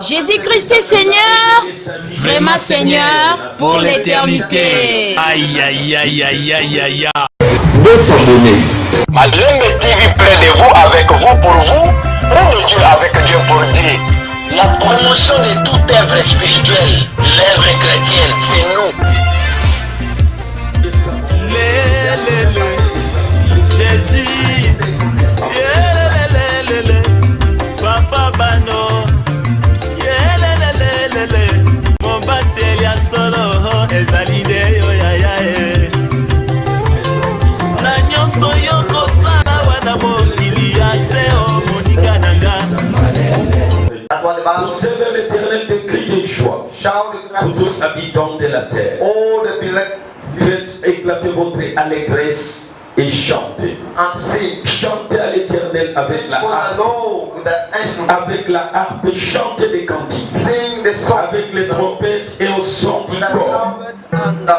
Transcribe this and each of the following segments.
Jésus-Christ est Seigneur, vraiment Seigneur pour l'éternité. Aïe, aïe, aïe, aïe, aïe, aïe, aïe. De s'abonner. Madeleine TV près de vous, avec vous, pour vous, ou de Dieu avec Dieu pour Dieu. La promotion de toute œuvre spirituelle, l'œuvre chrétienne, c'est nous. Jésus, Papa Bano, mon batel ya solo, ezalide yo ya ya na nyonso yo kosala wana mokili ya seo moninga nanga. Pour servir l'Éternel des cris de joie, pour tous habitants de la terre, faites éclater votre allégresse et chantez. Chantez à l'Éternel avec la harpe. Avec la harpe, chantez des cantiques. Avec les trompettes et au son du corps.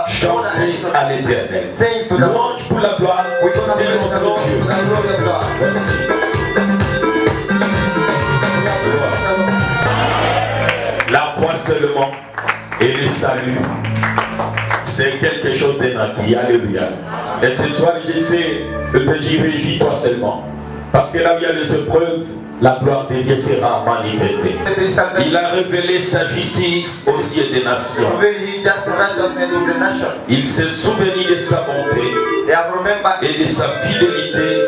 Chantez à l'Éternel. Louange pour la gloire de notre Dieu. Merci. La foi seulement et le salut, c'est quelque chose de naquis. Alléluia. Et ce soir, j'essaie de te dire, réjouis-toi seulement. Parce que là où il y a des épreuves, la gloire de Dieu sera manifestée. Il a révélé sa justice aux yeux des nations. Il s'est souvenu de sa bonté et de sa fidélité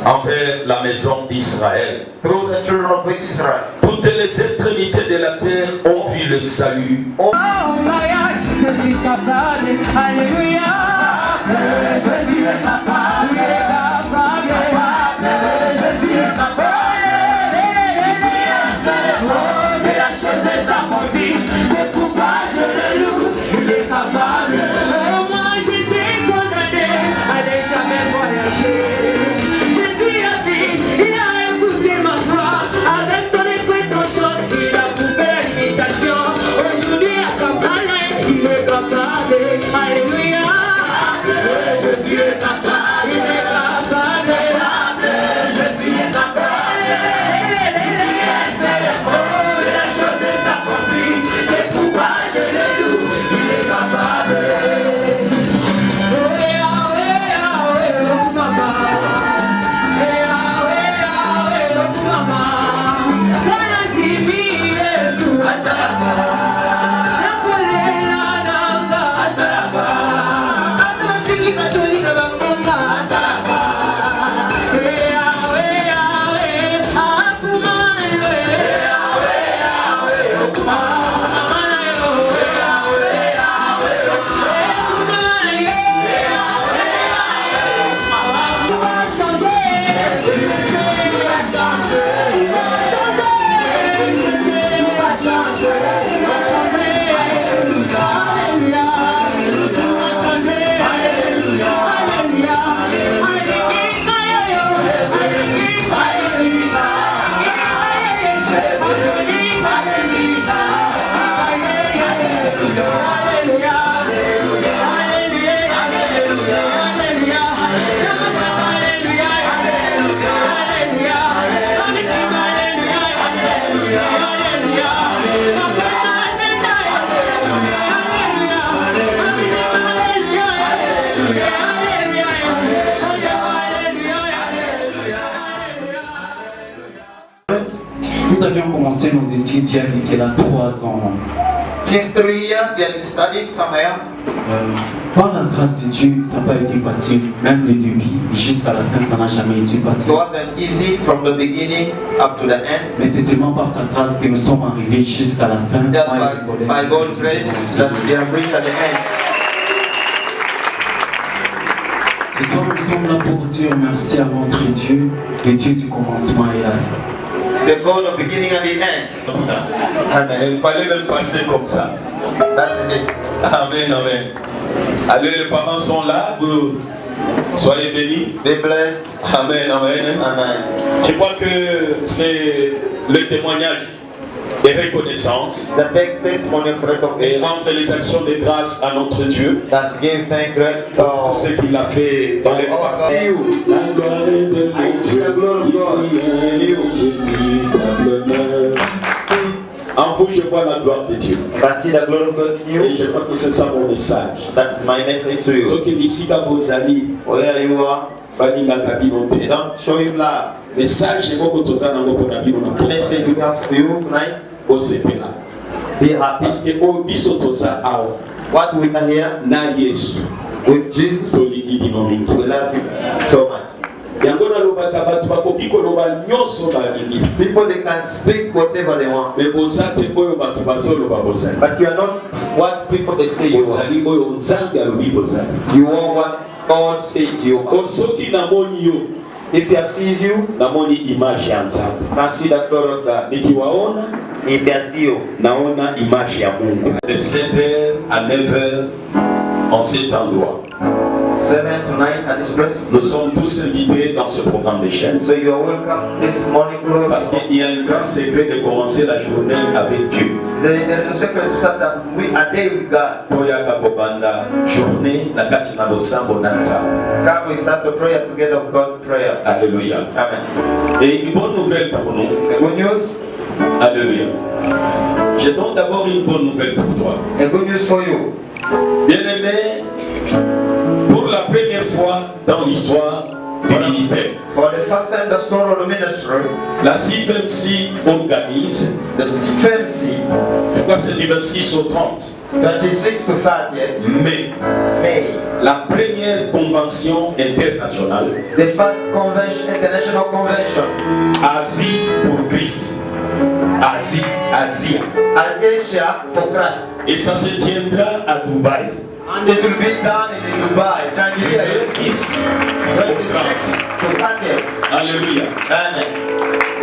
envers la maison d'Israël. Toutes les extrémités de la terre ont vu le salut. Oh je suis capable, alléluia. Je suis capable, je suis capable. De la chose est accomplie, c'est pourquoi je le loue, il est capable. Moi j'étais condamné à ne jamais voyager. Jésus a dit, il a écouté ma voix, avec son esprit ton chant, il a coupé l'imitation. Aujourd'hui à Capable, il est capable, alléluia. Je suis capable, il est capable, je suis capable. C'est le mot de la chose est accomplie, c'est pourquoi je le loue, il est capable. Nous avions commencé nos études il y a d'ici là 3 ans. Since 3 years, they have studied somewhere. Par la grâce de Dieu, ça n'a pas été facile, même le début, jusqu'à la fin, ça n'a jamais été It facile. wasn't easy from the beginning up to the end. Mais c'est seulement par sa grâce que nous sommes arrivés jusqu'à la fin. Just by God's grace that we have reached at the end. Ce soir, nous sommes là pour dire merci à notre Dieu, le Dieu du commencement et la fin. The God of beginning and the end. Amen. Il fallait même passer comme ça. That is it. Amen, amen. Allez, les parents sont là. Vous soyez bénis. Be blessed. Amen, amen. Amen. Je crois que c'est le témoignage de reconnaissance That take testimony of et recognition. rendre les actions de grâce à notre Dieu That give thank pour God. ce qu'il a fait dans les Oh, God. You. La gloire de I see the glory of God in you. Jésus, En vous, je vois la gloire de Dieu. I see the glory of God in Et you. je crois que c'est ça mon message. That's my message to you. Ce qui ici dans vos amis, Where you are, they don't show you love. message moko toza nango pona bino na The message we have for you tonight, osepela. be happy. Parce que o biso toza awa What we are here na Yesu with Jesus, tolingi bino mingi. we love you so much. Yango nalobaka bato bakoki koloba nyonso balingi. People, they can speak whatever they want, Me boza te oyo bato bazoloba bozali. but you are not what people they say you are. Bozali oyo nzambe alobi bozali. You are what God says you are. Soki namoni yo If He sees you, namoni image ya nzambe. you can see the glory of God. Nikiwaona If He sees you, naona image ya Mungu. De 7h à 9h en cet endroit. 7 to 9 at this place. Nous sommes tous invités dans ce programme de chaîne. So you are welcome this morning, glory. Parce qu'il y a un grand secret de commencer la journée avec Dieu. There is a secret to start that we are there with God. Toyaka kobanda journée na kati na losambo na nzambe. Can we start to pray together with God prayers? Alléluia. Amen. Et une bonne nouvelle pour nous. The good news, Alléluia. J'ai donc d'abord une bonne nouvelle pour toi. a good news for you. Bien-aimé, pour la première fois dans l'histoire du ministère, For the first time, the story of the ministry, la CFMC organise, the CFMC, je crois que c'est du 26 au 30 26 to 30 mai, May, la première convention internationale the first convention, international convention, Asie pour Christ. Asie, Asia. at Asia for Christ. Et ça se tiendra à Dubaï. And it will be done in Dubai, Tangier, 26 au 30. 26 to 30. Alléluia. Amen.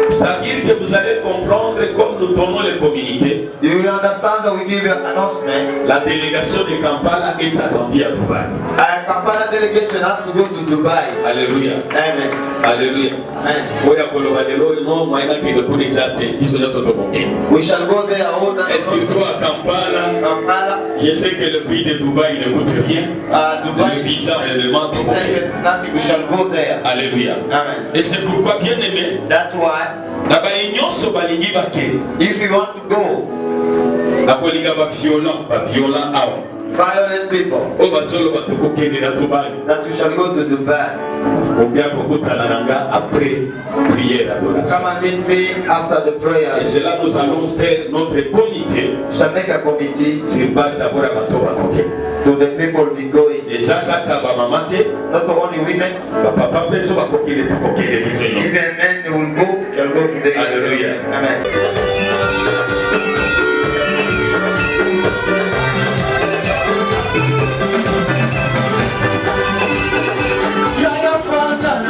C'est-à-dire que vous allez comprendre, comme nous donnons les communiqués, You will understand that we give you an announcement. la délégation de Kampala est attendue à Dubaï. Kampala delegation has to go to Dubai. Alléluia. Amen. Alléluia. Amen. Oya koloba lelo no mwaina kile kuni zate biso nyoso toboke. We shall go there all the Et surtout à Kampala, Kampala, je sais que le prix de Dubaï ne coûte rien. Dubai. Le visa me demande de monter. Nothing. We shall go there. Alléluia. Amen. Et c'est pourquoi, bien aimé, That's why, na ba nyonso balingi bake. if you want to go, Na kolinga ba violent awa. violent people, O bazolo batokokende na Dubaï. that you shall go to Dubai. Okia kokutana nanga après prière adoration. Come and meet me after the Et prayer. c'est là nous allons faire notre comité We shall make a committee sur base d'abord à bato bakoke. to the people will be going. Eza kaka ba mama te, Not only women, ba papa peso bakokende tukokende biso no. even men will go, shall go to the Hallelujah. Amen. Yeah.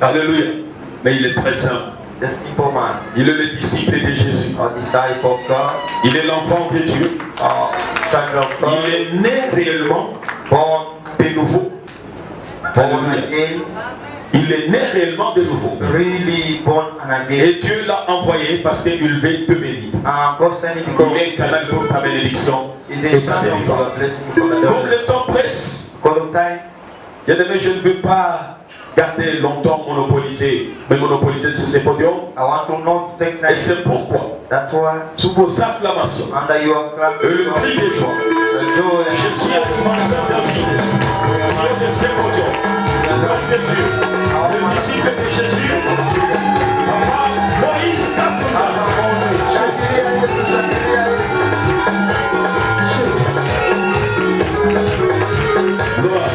Alléluia. Mais il est très simple. The simple man. Il est le disciple de Jésus. A disciple of God. Il est l'enfant de Dieu. Child of God. Il est né réellement Born de nouveau. born Alléluia. again. Il est né réellement de nouveau. Really born and again. Et Dieu l'a envoyé parce qu'il veut te bénir. God sent him Il because est un canal pour ta bénédiction in et the ta channel of your délivrance. blessing for the Comme devil. le temps presse, God of time. bien aimé, je ne veux pas garder longtemps monopolisé sur ces podiums. I want to not take Et time. c'est pourquoi, That's why sous vos acclamations under your clap, et le cri des joie, the joy je suis animateur d'invité de ces podiums. L'homme de Dieu, le disciple de Jésus, Papa Moïse Katumba. Gloire.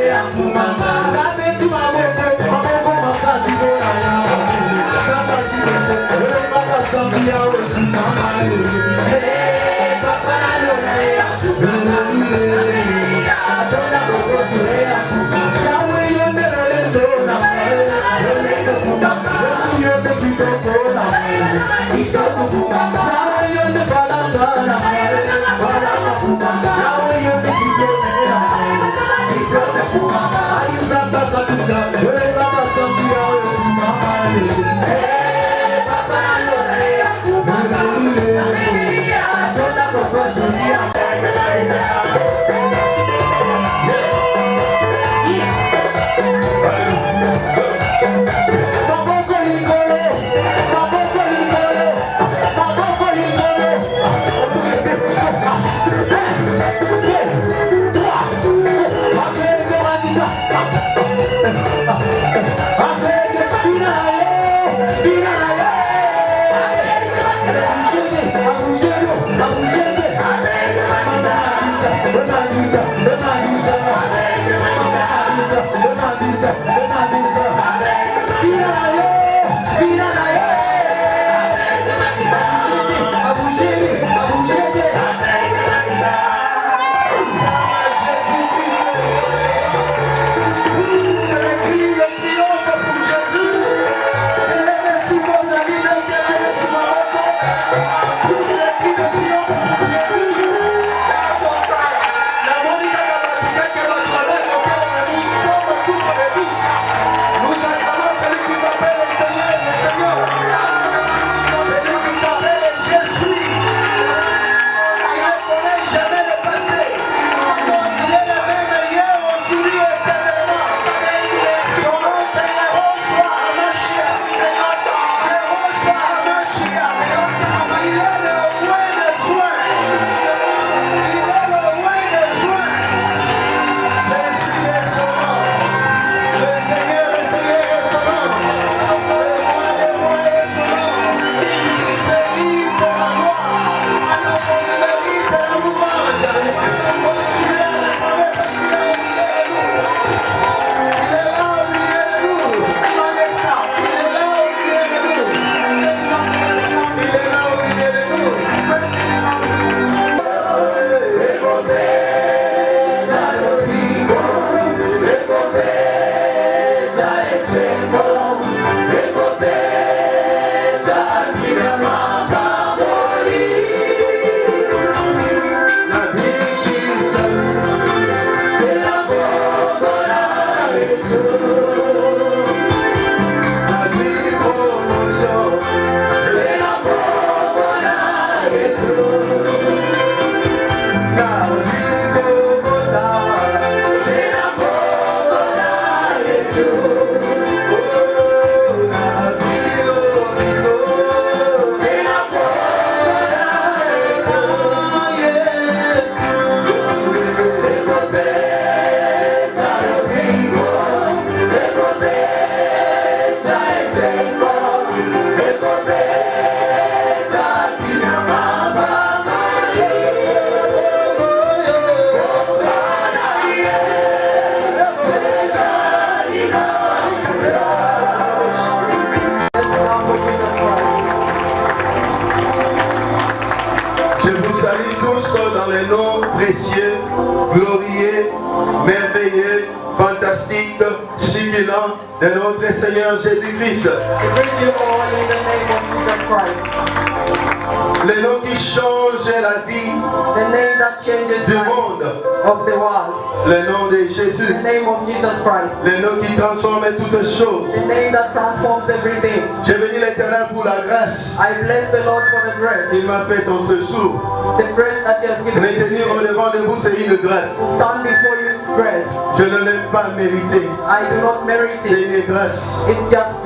Papa, dans le nom précieux, glorieux, merveilleux, fantastique, succulent de notre Seigneur Jésus-Christ. Le nom qui change la vie du monde. Le nom de Jésus. Le nom qui transforme toutes choses. J'ai béni l'Éternel pour la grâce. Il m'a fait en ce jour. Me tenir au devant de vous, c'est une grâce. Je ne l'ai pas mérité. C'est une grâce.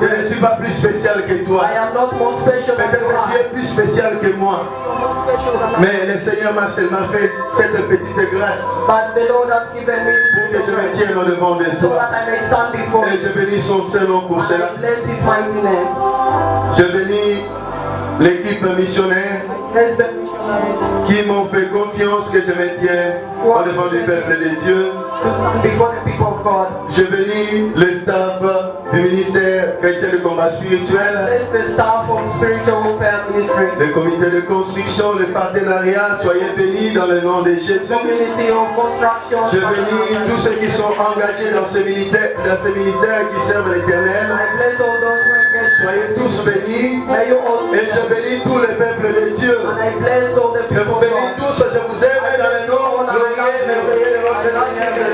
Je ne suis pas plus spécial que toi. Peut-être que tu es plus spécial que moi. Mais le Seigneur m'a seulement fait cette petite grâce pour que je me tienne au devant de toi. Et je bénis son Saint-Nom pour cela. Je bénis l'équipe missionnaire qui m'ont fait confiance que je me tienne au devant du peuple de Dieu. Je bénis le staff du ministère chrétien de combat spirituel, le comité de construction, le partenariat, soyez bénis dans le nom de Jésus. Je bénis tous ceux qui sont engagés dans ce ministère qui servent l'Éternel. Soyez tous bénis. Et je bénis tous les peuples de Dieu. Je vous bénis tous, je vous aime dans le nom glorieux et merveilleux de notre Seigneur Jésus-Christ.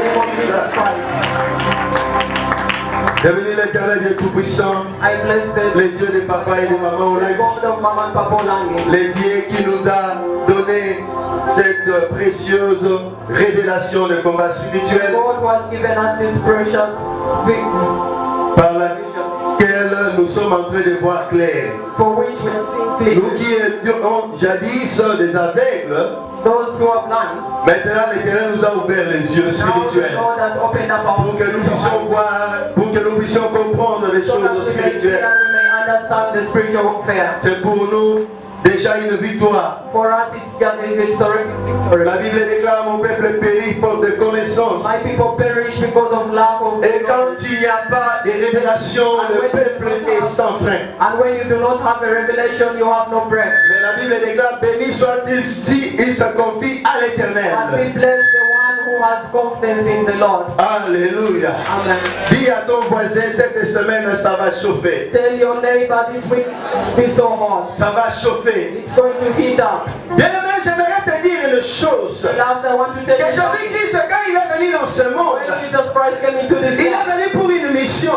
Je bénis l'Éternel Dieu Tout-Puissant, le Dieu de papa et de maman Olang, le Dieu qui nous a donné cette précieuse révélation de combat spirituel par laquelle nous sommes en train de voir clair. Nous qui étions jadis des aveugles, maintenant l'Éternel nous a ouvert les yeux spirituels pour que nous puissions voir, pour que nous puissions comprendre les choses spirituelles. C'est pour nous déjà une victoire. La Bible déclare: mon peuple périt faute de connaissance. Et quand il n'y a pas de révélation, le peuple est sans frein. Mais la Bible déclare: béni soit-il si il se confie à l'Éternel. Alléluia. Dis à ton voisin, cette semaine ça va chauffer. Ça va chauffer. Bien-aimé, j'aimerais te dire une chose. Que Jésus-Christ, quand il est venu dans ce monde, il est venu pour une mission.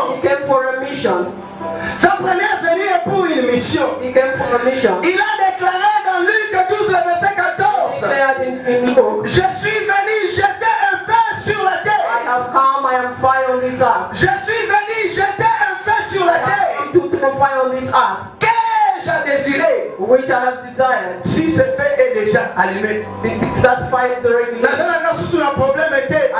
Sa première venue est pour une mission. Il a déclaré dans Luc 12, verset 14: je suis venu jeter un feu sur la terre. Je suis venu jeter un feu sur la terre. Qu'ai-je désiré? Si ce feu est déjà allumé. La problème était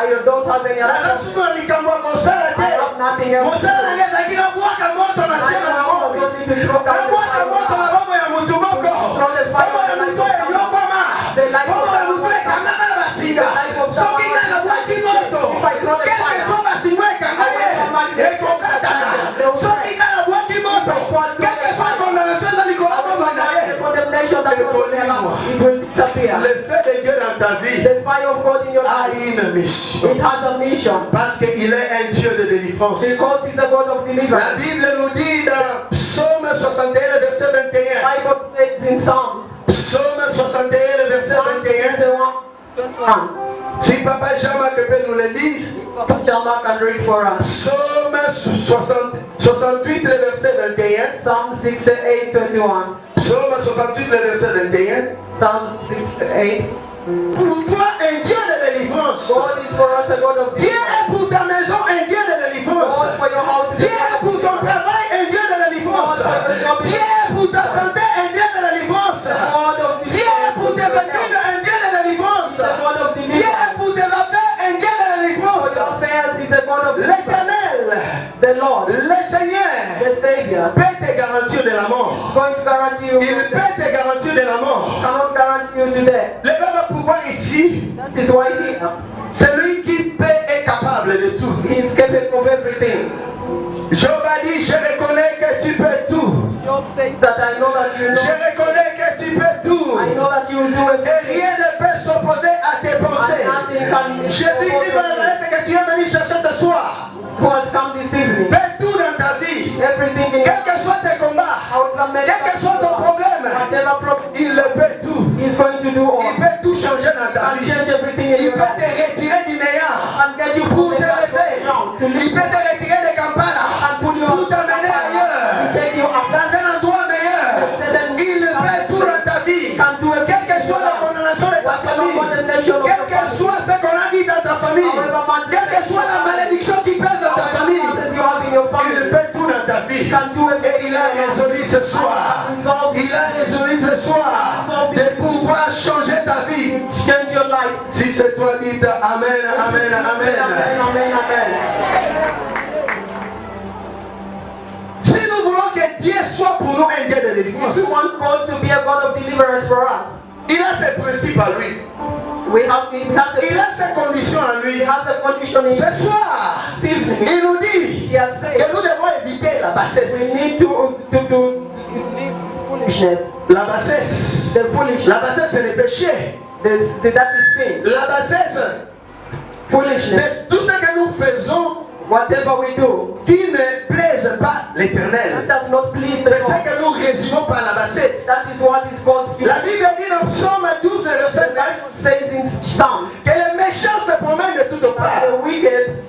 le feu de Dieu dans ta vie a une mission. Parce qu'il est un Dieu de délivrance. La Bible nous dit dans Psaume 61, verset 21. Psaume 61, verset 21. Si Papa Jean-Marc peut nous le lire. Psaume 68, le verset 21. Psalm 68, 21. Psaume 68, le verset 21. Psalm 68. Pour toi, un Dieu de délivrance. Dieu est pour ta maison un Dieu de délivrance. Dieu est pour ton travail un Dieu de délivrance. Dieu est pour ta santé un Dieu de délivrance. Dieu est pour tes études un Dieu de délivrance. Dieu est pour tes affaires un Dieu de délivrance. L'Éternel, le Seigneur, peut te garantir de la mort. Il peut te garantir de la mort. Le verbe pouvoir ici, c'est lui qui peut et capable de tout. Job a dit: je reconnais que tu peux tout. Je reconnais que tu peux tout. Et rien ne peut s'opposer Quel que soit ton problème, il le peut tout. He's going to do all. Il peut tout changer dans ta And vie. change everything in Il your peut life. te retirer du néant And get you pour from te the lever. ground to Il live. peut te retirer de Kampala And pull you pour up. t'amener ailleurs, Take you up. dans un endroit meilleur. Il le fait tout dans ta vie. Quelle que soit la condamnation de ta famille, quel que soit ce qu'on a dit dans ta famille, quelle que soit la malédiction qui pèse dans ta famille, il le fait tout dans ta vie. Et il a résolu ce soir. Il a résolu ce soir de pouvoir changer ta vie. Change your life. Si c'est toi, dites Amen, Amen, Amen. Amen, amen, amen. Si nous voulons que Dieu soit pour nous un Dieu de délivrance, If we want God to be a God of deliverance for us, il a ses principes à lui. he has Il a ses conditions à lui. a condition in Ce soir, this evening. il nous dit He has said que nous devons éviter la we bassesse. need to leave foolishness. La bassesse. The foolishness. La bassesse, c'est le péché. That is sin. La bassesse, Foolishness. c'est tout ce que nous faisons Whatever we do, qui ne plaise pas that l'Éternel. does not please the C'est Lord. ce que nous résumons par la bassesse. That is what is God's La will. Bible dit dans Psaume 12, verset 9, Says in Psalm que les méchants se promènent de toutes that parts the wicked,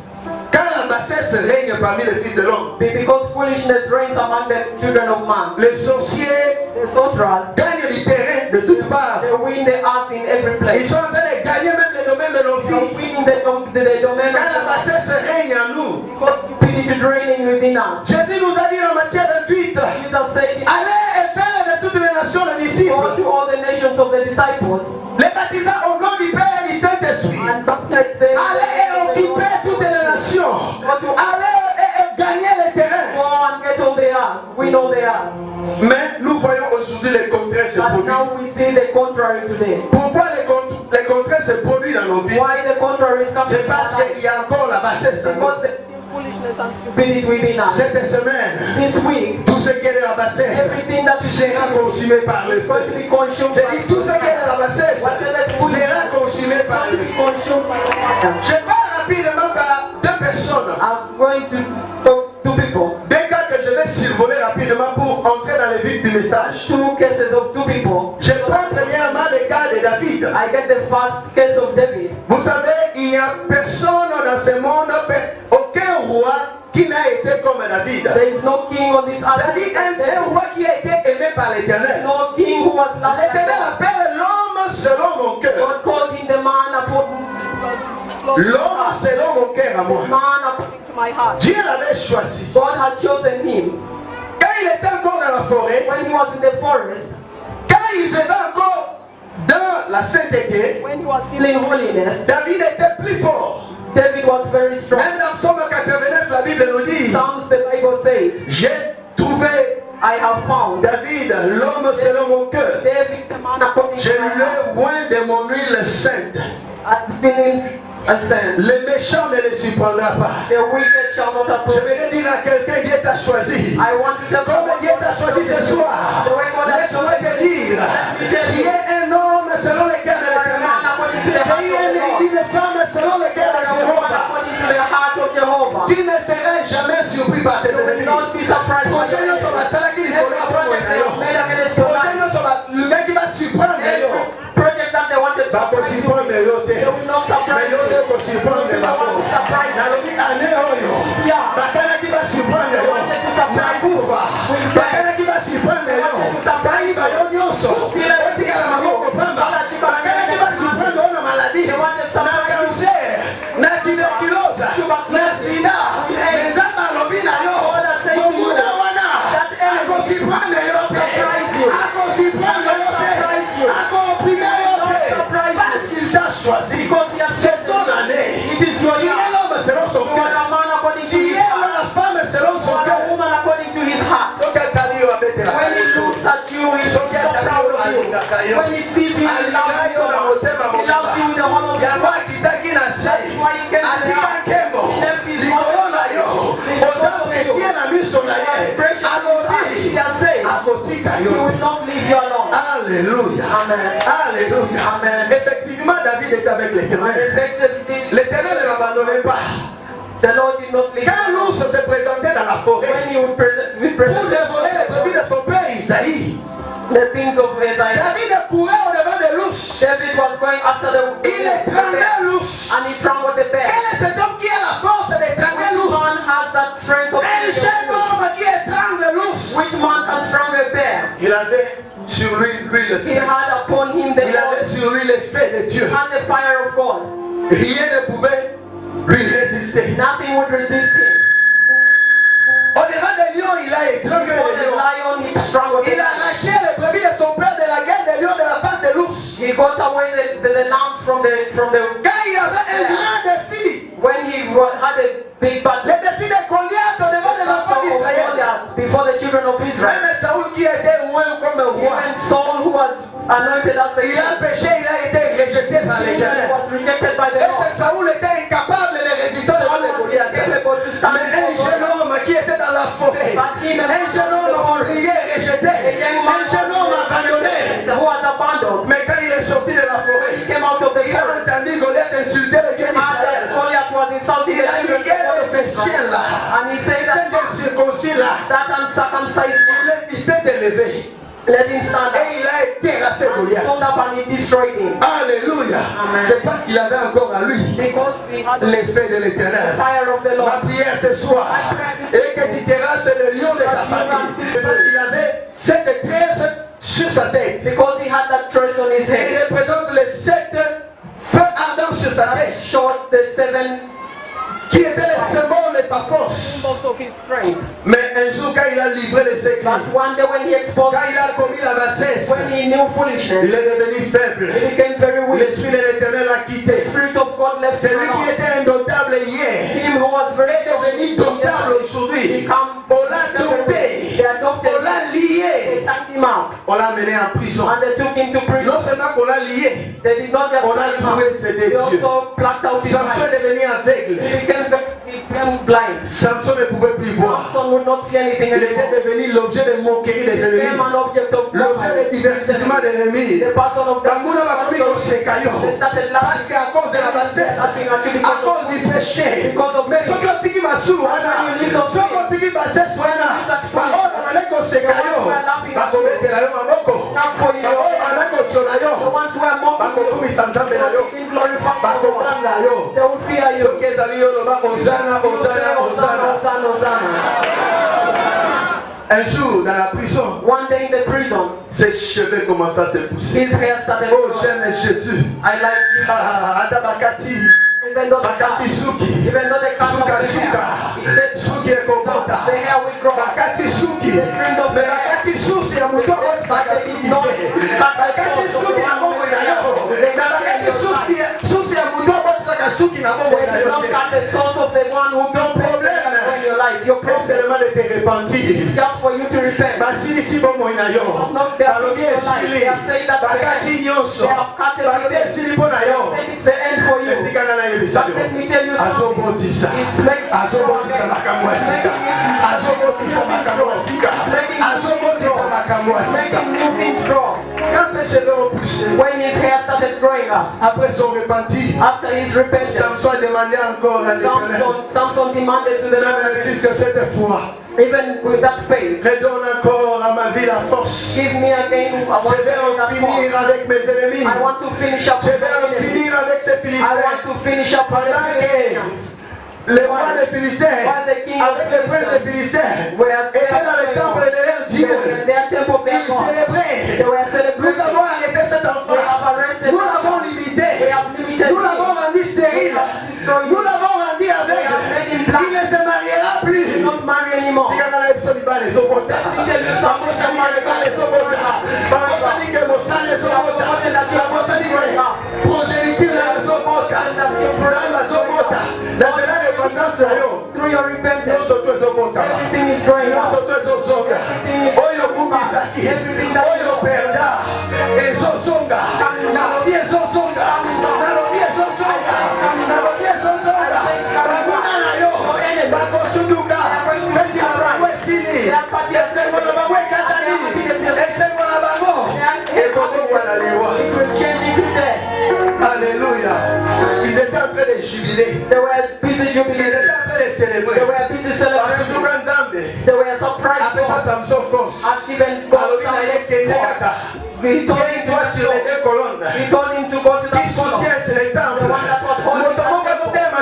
quand la bassesse règne parmi les fils de l'homme. because foolishness reigns among the children of man. Les sorciers The sorcerers, gagnent du terrain de toutes parts. they win the earth in every Ils place. sont en train de gagner même les domaines de nos They are vies. winning the domain Quand la of bassesse règne en nous. because stupidity draining within us. Jésus nous a dit dans Matthieu 28, Jesus said, allez et faire de toutes les nations les go disciples, to all the nations of the disciples les baptisant au nom du Père et du Saint-Esprit. and baptize them. Allez et occuper toutes les nations. Allez et gagner les terrains. Go and get all they are. We know they are. Mais nous voyons aujourd'hui les contraires se But produire. now we see the contrary today. Pourquoi les contraires se produisent dans nos vies? Why the contrary is coming? C'est parce qu'il y a encore la bassesse en nous. Because there's still foolishness and stupidity within us. Cette semaine, This week, tout ce qui est de la bassesse everything that is sera consumé par le is going to feu. be consumed J'ai by dit tout ce qui est de la bassesse whatever is sera consumé par le feu. consumed by the fire. Je parle rapidement par deux personnes. I'm going to talk to people. Deux cas que je vais survoler rapidement pour entrer dans le vif du message. Two cases of two people. Je prends premièrement le cas de David. I get the first case of David. Vous savez, il n'y a personne dans ce monde, aucun roi qui n'a été comme David. There is no king on this earth. C'est-à-dire un roi qui a été aimé par l'Éternel. No king who was loved by L'Éternel God. appelle l'homme selon mon cœur. God called him the man L'homme selon mon cœur à moi. man according to my heart. Dieu l'avait choisi. God had chosen him Quand il était encore dans la forêt, when he was in the forest, quand il vivait encore dans la sainteté, when he was still in holiness. David était plus fort. David was very strong. Même dans Psaume 89, la Bible nous dit, Psalms, the Bible says, j'ai trouvé I have found David, l'homme selon mon cœur. David, the man according Je to my l'ai heart. oint de mon huile sainte. I've seen him ascend. Les méchants ne le surprendront pas. The wicked shall not Je approach. vais dire à quelqu'un, Dieu t'a choisi. I want to tell Comme Dieu t'a choisi ce soir, laisse-moi te dire, tu es un homme selon le cœur de l'Éternel. Tu es une femme selon le cœur de Jéhovah. according to the heart of Jehovah. Tu ne seras jamais surpris par tes You will ennemis. not be surprised. Prochain nous sommes à cela qui dit qu'on a pas mon Prochain nous sommes à le mec qui va surprendre yo. Project that they wanted to Va te surprise you. surprendre yo te. They will not surprise Mais yo you. ne te surprendre pas. Nalobi année oyo. Bakana qui va surprendre yo. Nakufa. Bakana qui va surprendre yo. Kaiba yo nyonso. Otika la maboko pamba. Bakana qui va surprendre yo na maladie. Na cancer. Na tuberculose. Na sida. Mezamba lobi na yo. Munguda wana. Ako surprendre yo te. Ako surprendre yo te. Ako opprimer yo te. Parce qu'il t'a choisi. C'est ton année. It is your Tu es year. l'homme selon son You are a cœur. man according to Tu his es heart. la femme selon You son are a cœur. woman according to his heart. So quelqu'un dit, on va mettre la When he looks at you, he's so proud of you. When he sees you, he loves you so much. He loves you with the whole of his yango heart. akitaki na se atika nkembo likolo na yo oza presie na miso na ye alobi akotika He yo will te. not leave you alone. Alléluia. Amen. Alléluia. Amen. Effectivement, David est avec And l'Éternel. effectively, L'Éternel ne l'abandonnait pas. the Lord did not leave Quand you alone. l'ours se présentait dans la forêt When he would present pour dévorer les brebis de son père, Isaïe. The things of Isaiah. David courait au devant de l'ours. David was going after the Il étranglait l'ours. and he trampled the bear. Quel est cet homme qui a la force d'étrangler Which l'ours? man has that strength of Un jeune homme qui étrangle l'ours. Which man can strangle a bear? Il avait sur lui le He sang. had upon him the Il avait oil sur lui les faits de Dieu. and the fire of God. Rien ne pouvait lui résister. Nothing would resist him. Au devant des lions, il a étranglé Before les the lions. lion, he strangled the Il a lion. arraché les brebis de son père de la gueule des lions de la part de l'ours. He got away the lambs from the Quand il y avait un grand défi, when he had a big battle. le défi de Goliath au devant des enfants d'Israël. Goliath before the children of Israel. Même Saoul qui était loin comme un roi, Even Saul, who was anointed as the il a king, péché, il a été rejeté par l'Éternel. was rejected by the Et Lord. ce Saoul était incapable de résister Saul devant les was Goliath. incapable to stand Mais un before jeune God. homme qui était dans la forêt, un jeune homme oublié, rejeté, un jeune homme abandonné. Who was abandoned. Mais quand il est sorti de la He forêt, came out of the il a forest. entendu Goliath insulter le Dieu And d'Israël. Goliath was insulting Il the a dit, children quel est of ce Israel. chien-là? And he said Cet that incirconcis-là, uncircumcised man, il s'est élevé let him stand up. et il a terrassé And he Goliath. stood up and he destroyed him. Alléluia. Amen. C'est parce qu'il avait encore à lui Because he had the l'effet de l'Éternel. fire of the Lord. Ma prière ce soir est que tu terrasses le lion de ta famille. C'est parce qu'il avait cette tresse sur sa tête. Because he had that tress on his Il head. représente les 7 feux ardents sur sa That tête, showed the 7 qui étaient les symboles de sa force. symbols of his strength. Mais un jour, quand il a livré les secrets, But one day when he exposed, quand il a commis la bassesse, when he knew il foolishness, est devenu faible. he became very weak. L'Esprit de l'Éternel l'a quitté. The Spirit of God left him Celui qui alone. était indomptable hier Him who was very est devenu domptable aujourd'hui. On l'a dompté, They adopted on l'a him. They lié, took him out. on l'a amené en prison. And they took him to prison. Non seulement qu'on l'a lié, They did not just on a take him trouvé out. ses They deux yeux. also plucked out his Samson eyes. est devenu aveugle. He became blind. Samson ne pouvait plus voir. Samson would not see anything Il était anymore. devenu l'objet de moquerie des He became ennemis. an object of L'objet de divertissement des ennemis. The person of the Bamboula va commis comme c'est caillot. They started Parce laughing. qu'à cause de la bassesse, à cause du péché. Mais ce que tu vas sous, ce que tu vas bassesse, parole dans le c'est caillot. Va tomber de la maboko. Parole dans le cholayo. The ones who are mocking Va kokumi sanzambe na yo. you, glorify Va the Lord. kobanga yo. They will fear you. Ce qui est allé au loba, Hosanna, Hosanna, Hosanna. Hosanna, Hosanna. Un jour, dans la prison, One day in the prison, ses cheveux commençaient à se pousser. his hair started Oh, growing. j'aime Jésus. I like Jesus. Adabakati. Even though the Bakati cut, Suki. even though the cut of Suka the Suka. hair, Suki Ekobota. the hair will grow. Bakati Suki. Mais Bakati Suki ya muto wa Saka Suki. Bakati Suki ya Mungu inayo. Na Bakati Suki ya muto wa Saka Suki na Mungu They did inayo. not cut the source of the one who Ton problème in your life. Your est problem seulement de te repentir. is just for you to repent. Basili si bomo inayo. Balobi esili. Bakati nyonso. Balobi esili pona yo. Say it's the end for you. Etikana na yebisa But yo. let me tell you something. Azobotisa. It's making Azobotisa makambo ya sika. Azobotisa makambo ya sika. Azobotisa makambo ya It's sika. making new things strong. Quand ses cheveux ont poussé, When his hair started growing up, après son repenti, after his repentance, Samson a demandé encore à l'Éternel, Samson demanded to the même Lord, le fils que cette fois, even with that faith, redonne encore à ma vie la force. give me again. I want Je to vais en that finir force. avec mes ennemis. I want to finish up Je with vais my en enemies. finir avec ces I want Philistins. to finish up with the Pendant que Philistines. les rois des Philistins, avec les princes des Philistins, étaient dans le temple de leur Dieu. Their temple of their Ils God. célébraient. They were Nous celebrating. avons arrêté cet enfant. They have arrested Nous them. l'avons limité. They have limited Nous l'avons him. rendu stérile. Nous l'avons rendu aveugle. Il ne se mariera He plus. will not marry anymore. Tigana episode ba les obota. Let me tell you something. Bakosa ni ke ba les obota. Bakosa ni ke mosala les obota. Bakosa ni ke progéniture les obota. Zamba zobota. Na tena repentance na yo. Through your repentance, Yoso tu ezobota. everything is growing up. Yoso tu ezosonga. Oyo bumisaki. Oyo perda. Ezosonga. Nalobi ezosonga. Nalobi ezosonga. Nalobi ezosonga. Bamuna na yo. Bakosuduka. Feti na bango esili. Esengo na bango ekatani. Esengo na bango. Ekobongwa na lewa. It will change into death. Alléluia. Ils étaient en train de jubiler. They were busy Ils jubilating. étaient en train de célébrer. They were busy celebrating. Basuduka Nzambe. They were surprised. Appelle ça Samson force. force. Alors il a été tiens-toi sur les deux colonnes. Qui soutient sur les temples.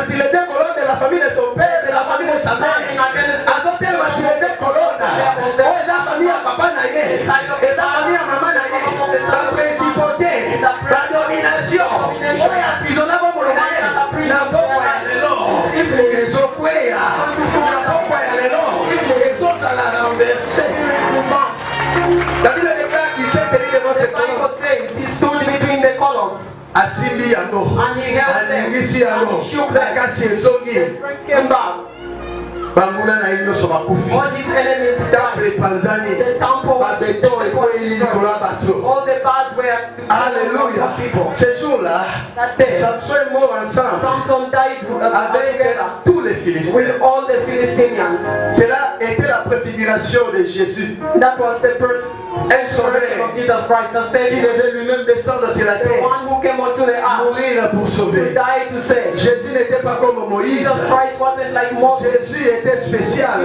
Si les deux colonnes de la famille de son père, c'est la famille de sa mère. Tellement si les deux colonnes. Oh, et la famille à papa naïe. Et la famille à maman naïe. La principauté, la domination. Oh, il y a prisonnier pour le moyen. La bombe est l'élo. Les okwea. La bombe est l'élo. Les autres à la renverser. La Bible déclare qu'il s'est tenu devant ces colonnes. Asimbi yango, alingisi yango, nakasi ezongi. Banguna na inyo soba kufi. Temple panzani, babeton et puis alléluia. Ce jour-là, Samson est mort ensemble avec tous les Philistins. Cela était la préfiguration de Jésus. Un sauveur qui devait lui-même descendre sur la terre, mourir pour sauver. Jésus n'était pas comme Moïse. Jésus était spécial.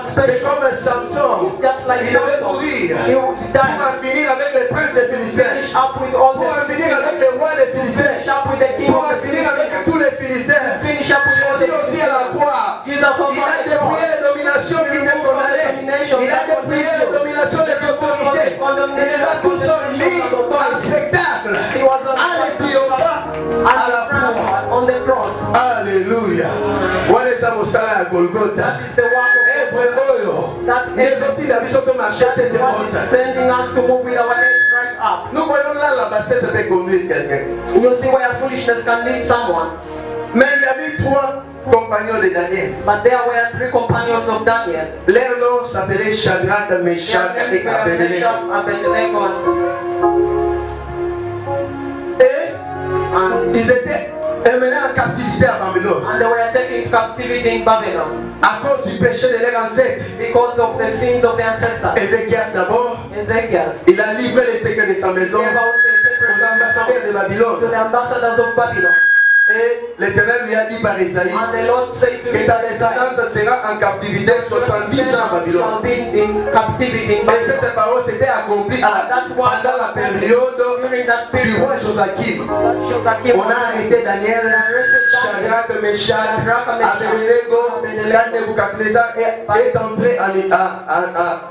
C'est comme Samson. Il devait mourir pour en finir avec les princes des Philistins, pour en finir avec les rois des Philistins, pour en finir avec tous les Philistins. Jésus aussi à la croix, il a dépouillé les dominations qui étaient condamnées. Il a dépouillé les dominations des autorités. Il les a tous mis en spectacle, en les triomphant à la croix. Alléluia. Voilà Mosala à Golgotha. Et Oyo, les autres la mission de machette et sending us to move with our heads right up. Nous voyons là la bassesse peut conduire quelqu'un. You see where foolishness can lead someone. Mais il y avait trois compagnons de Daniel. But there were three companions of Daniel. Leur nom s'appelait Shadrach, Meshach et Abednego. Et ils étaient emmenés en captivité à Babylone. And they were taken to captivity in Babylon. À cause du péché de leurs ancêtres. Because of the sins of their ancestors. Ézéchias d'abord. Ezekias. Il a livré les secrets de sa maison aux ambassadeurs de Babylone. To the ambassadors of Babylon. Et l'Éternel lui a dit par Isaïe que ta descendance sera en captivité 70 ans à Babylone. Et cette parole s'était accomplie pendant la période du roi Joachim. On a arrêté Daniel, Shadrach, Meshach, Abednego, quand Nebuchadnezzar est entré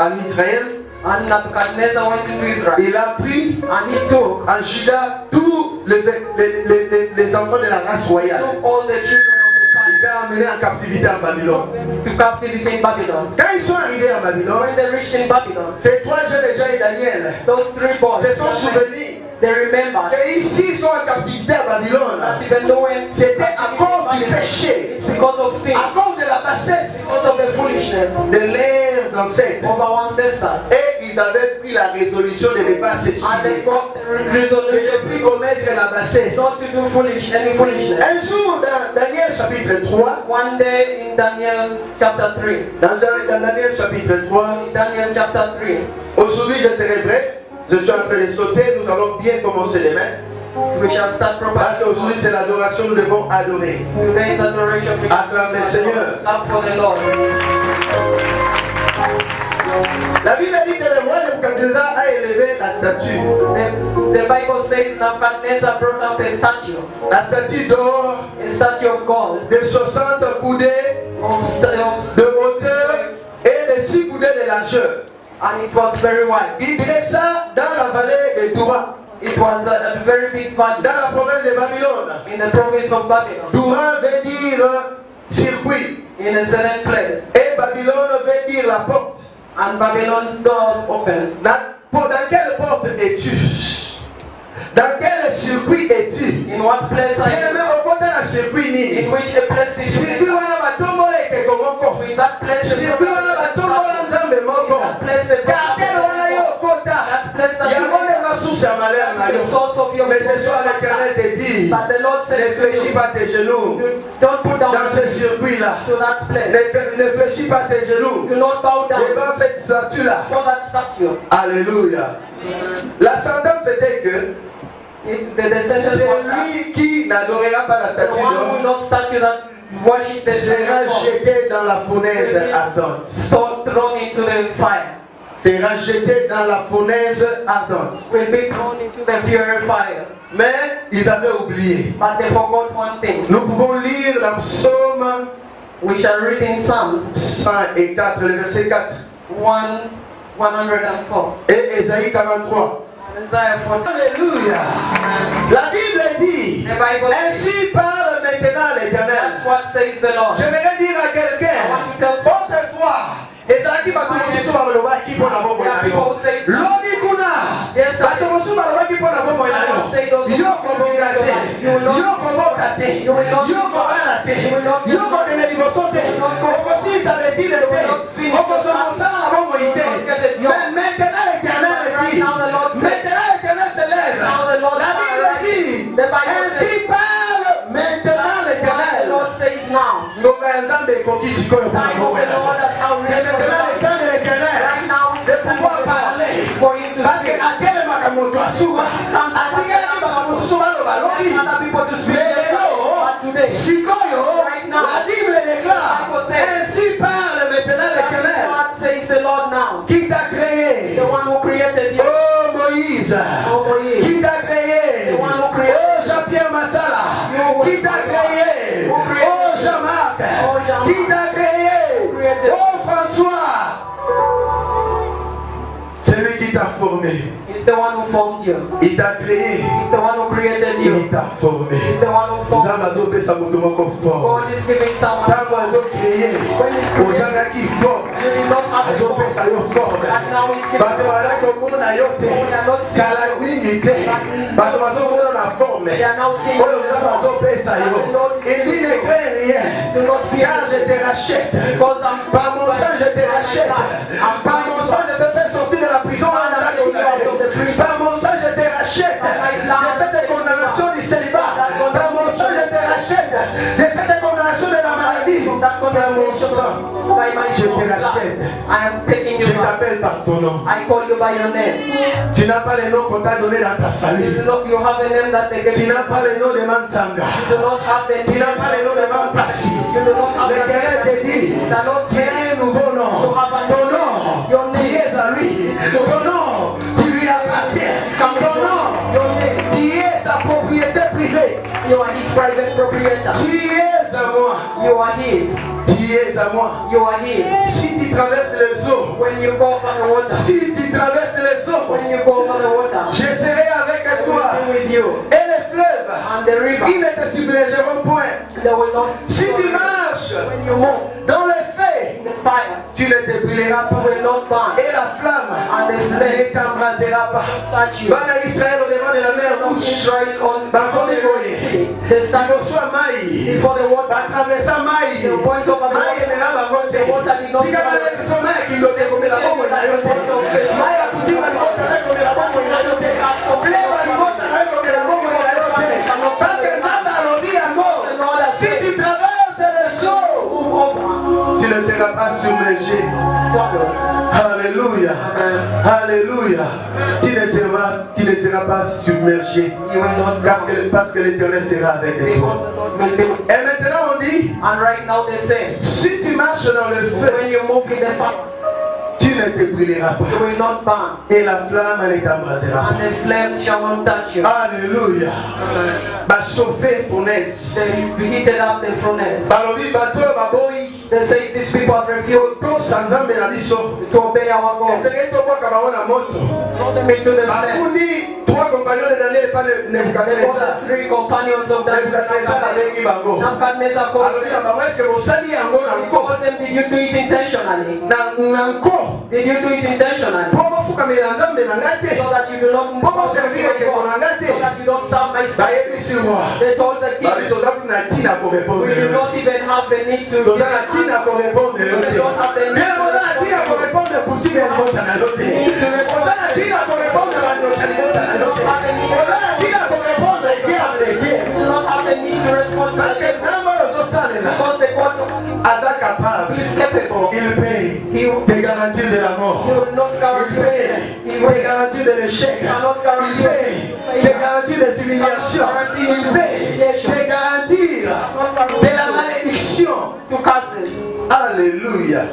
en Israël. And Nebuchadnezzar went into Israel. Il a pris en Juda tous les enfants de la race royale. Il les a amenés en captivité en Babylone. Quand ils sont arrivés à Babylone, ces trois jeunes gens et Daniel se sont souvenus. Et ici ils sont en captivité à Babylone. C'était à cause du péché, à cause de la bassesse de leurs ancêtres. Et ils avaient pris la résolution de ne pas s'essuyer, de ne plus commettre la bassesse. Un jour dans Daniel chapitre 3, one day in Daniel chapter 3, dans Daniel chapitre 3, aujourd'hui je serai bref. Je suis en train de sauter, nous allons bien commencer demain. Parce qu'aujourd'hui c'est l'adoration, nous devons adorer. Acclamez le Seigneur. La Bible dit que le roi Nebuchadnezzar a élevé la statue. The Bible says Nebuchadnezzar brought up a statue. La statue d'or, a statue of gold, de 60 coudées de hauteur et de 6 coudées de largeur. And it was very wide. Il dressa dans la vallée de Doura. It was a very big valley. Dans la province de Babylone. In the province of Babylon. Doura veut dire circuit. In a certain place. Et Babylone veut dire la porte. And Babylon's doors open. Dans quelle porte es-tu? Dans quel circuit es-tu? In what place are you? In which a place is you? With that place the source of your mais ce soir l'Éternel te dit, ne fléchis pas tes genoux dans ce circuit-là. Ne fléchis pas tes genoux devant cette statue-là. Alléluia. La sentence était que celui qui n'adorera pas la statue d'or sera jeté dans la fournaise ardente. sera jeté dans la fournaise ardente. Will be thrown into the fury fires. Mais ils avaient oublié. But they forgot one thing. Nous pouvons lire dans Psaume, we shall read in Psalms 104, le verset 4. 104. Et Ésaïe 43. Alléluia. La Bible dit, ainsi parle maintenant l'Éternel. J'aimerais dire à quelqu'un, autrefois, ezalaki bato mosusu balobaki mpo na bomoi na yo lobi kuna bato mosusu balobaki mpo na bomoi na yo yo kobonga te yo kobota te yo kobala te yo kokende liboso te okosilisa betile te okozwa mosala na bomoi te mais maintenant l'Éternel dit maintenant l'Éternel se lève la Bible dit ainsi parle maintenant l'Éternel ngonga ya Nzambe ekoki sikoyo mpo na bomoi na yo. Maintenant le temps de l'Éternel, c'est pouvoir parler. Parce que à quel moment tu as souvent, à quel moment tu as souvent le ballon, Sikoyo, la Bible déclare, ainsi parle maintenant l'Éternel, qui t'a créé, oh Moïse, qui t'a créé, oh Jean-Pierre Massala, qui t'a créé, oh Jean-Marc, qui t'a créé, oh François, c'est lui qui t'a formé. He's the one who formed you. Il t'a créé. He's the one who created you. Il t'a formé. He's the one who formed you. God is giving someone. Créé. Qui forme. Il dit ne crains rien. Car je te rachète. Par mon sang je te rachète. Par mon sang je te fais sortir de la prison. Par mon sang je te rachète de cette condamnation du célibat. Par mon sang je te rachète de cette condamnation de la maladie. Par mon sang je te rachète. Je t'appelle par ton nom. Tu n'as pas le nom qu'on t'a donné dans ta famille. Tu n'as pas le nom de Mansanga. Tu n'as pas le nom de Mampassi. L'Éternel te dit, tu as un nouveau nom. Ton nom, tu es à lui. Ton nom, tu lui appartiens. Ton nom, tu es sa propriété privée. You are his private proprietor. Tu es à moi. You are his. Tu es à moi. You are his. Si tu traverses les eaux, when you go over the water, si tu traverses les eaux, when you go over the water, je serai avec toi. With you. Et les fleuves, and the river, ils ne te submergeront point. They will not. Si tu marches when you move, dans le feu, the fire, tu ne te brûleras pas. Will not burn. Et la flamme ne t'embrasera pas. Bana Israël au devant de la mer rouge. Bakomi boye. Liboso mai. Batraversa mai. Mai emela bango te. Tika bana biso mai kilote komela bongo na yo te. Mai akutima libota na komela bongo na yo te. Fleva libota na komela bongo na yo te. Parce que Namba alobi yango. Si tu traverses les eaux, tu ne seras pas submergé. Alléluia. Alléluia. Tu ne seras pas submergé. Parce que l'Éternel sera avec toi. Et maintenant on dit, si tu marches dans le feu, tu ne te brûleras pas. Et la flamme ne t'embrasera pas. Alléluia. Va chauffer fournaise. Balobi bato baboyi. They say these people have refused to obey our God. Throw them into the flames. Trois compagnons de Daniel pas Nebuchadnezzar. Three companions of Nebuchadnezzar Nebuchadnezzar called them, did you do it intentionally? Did you do it intentionally? So that you do not serve God, so that you don't serve my son. They told the king, we do not even have the need to give pour répondre. Il paye des garanties de la mort. Il paye des garanties de l'échec. Il paye des garanties des humiliations. Il paye des garanties de la malédiction. Alléluia. Alléluia.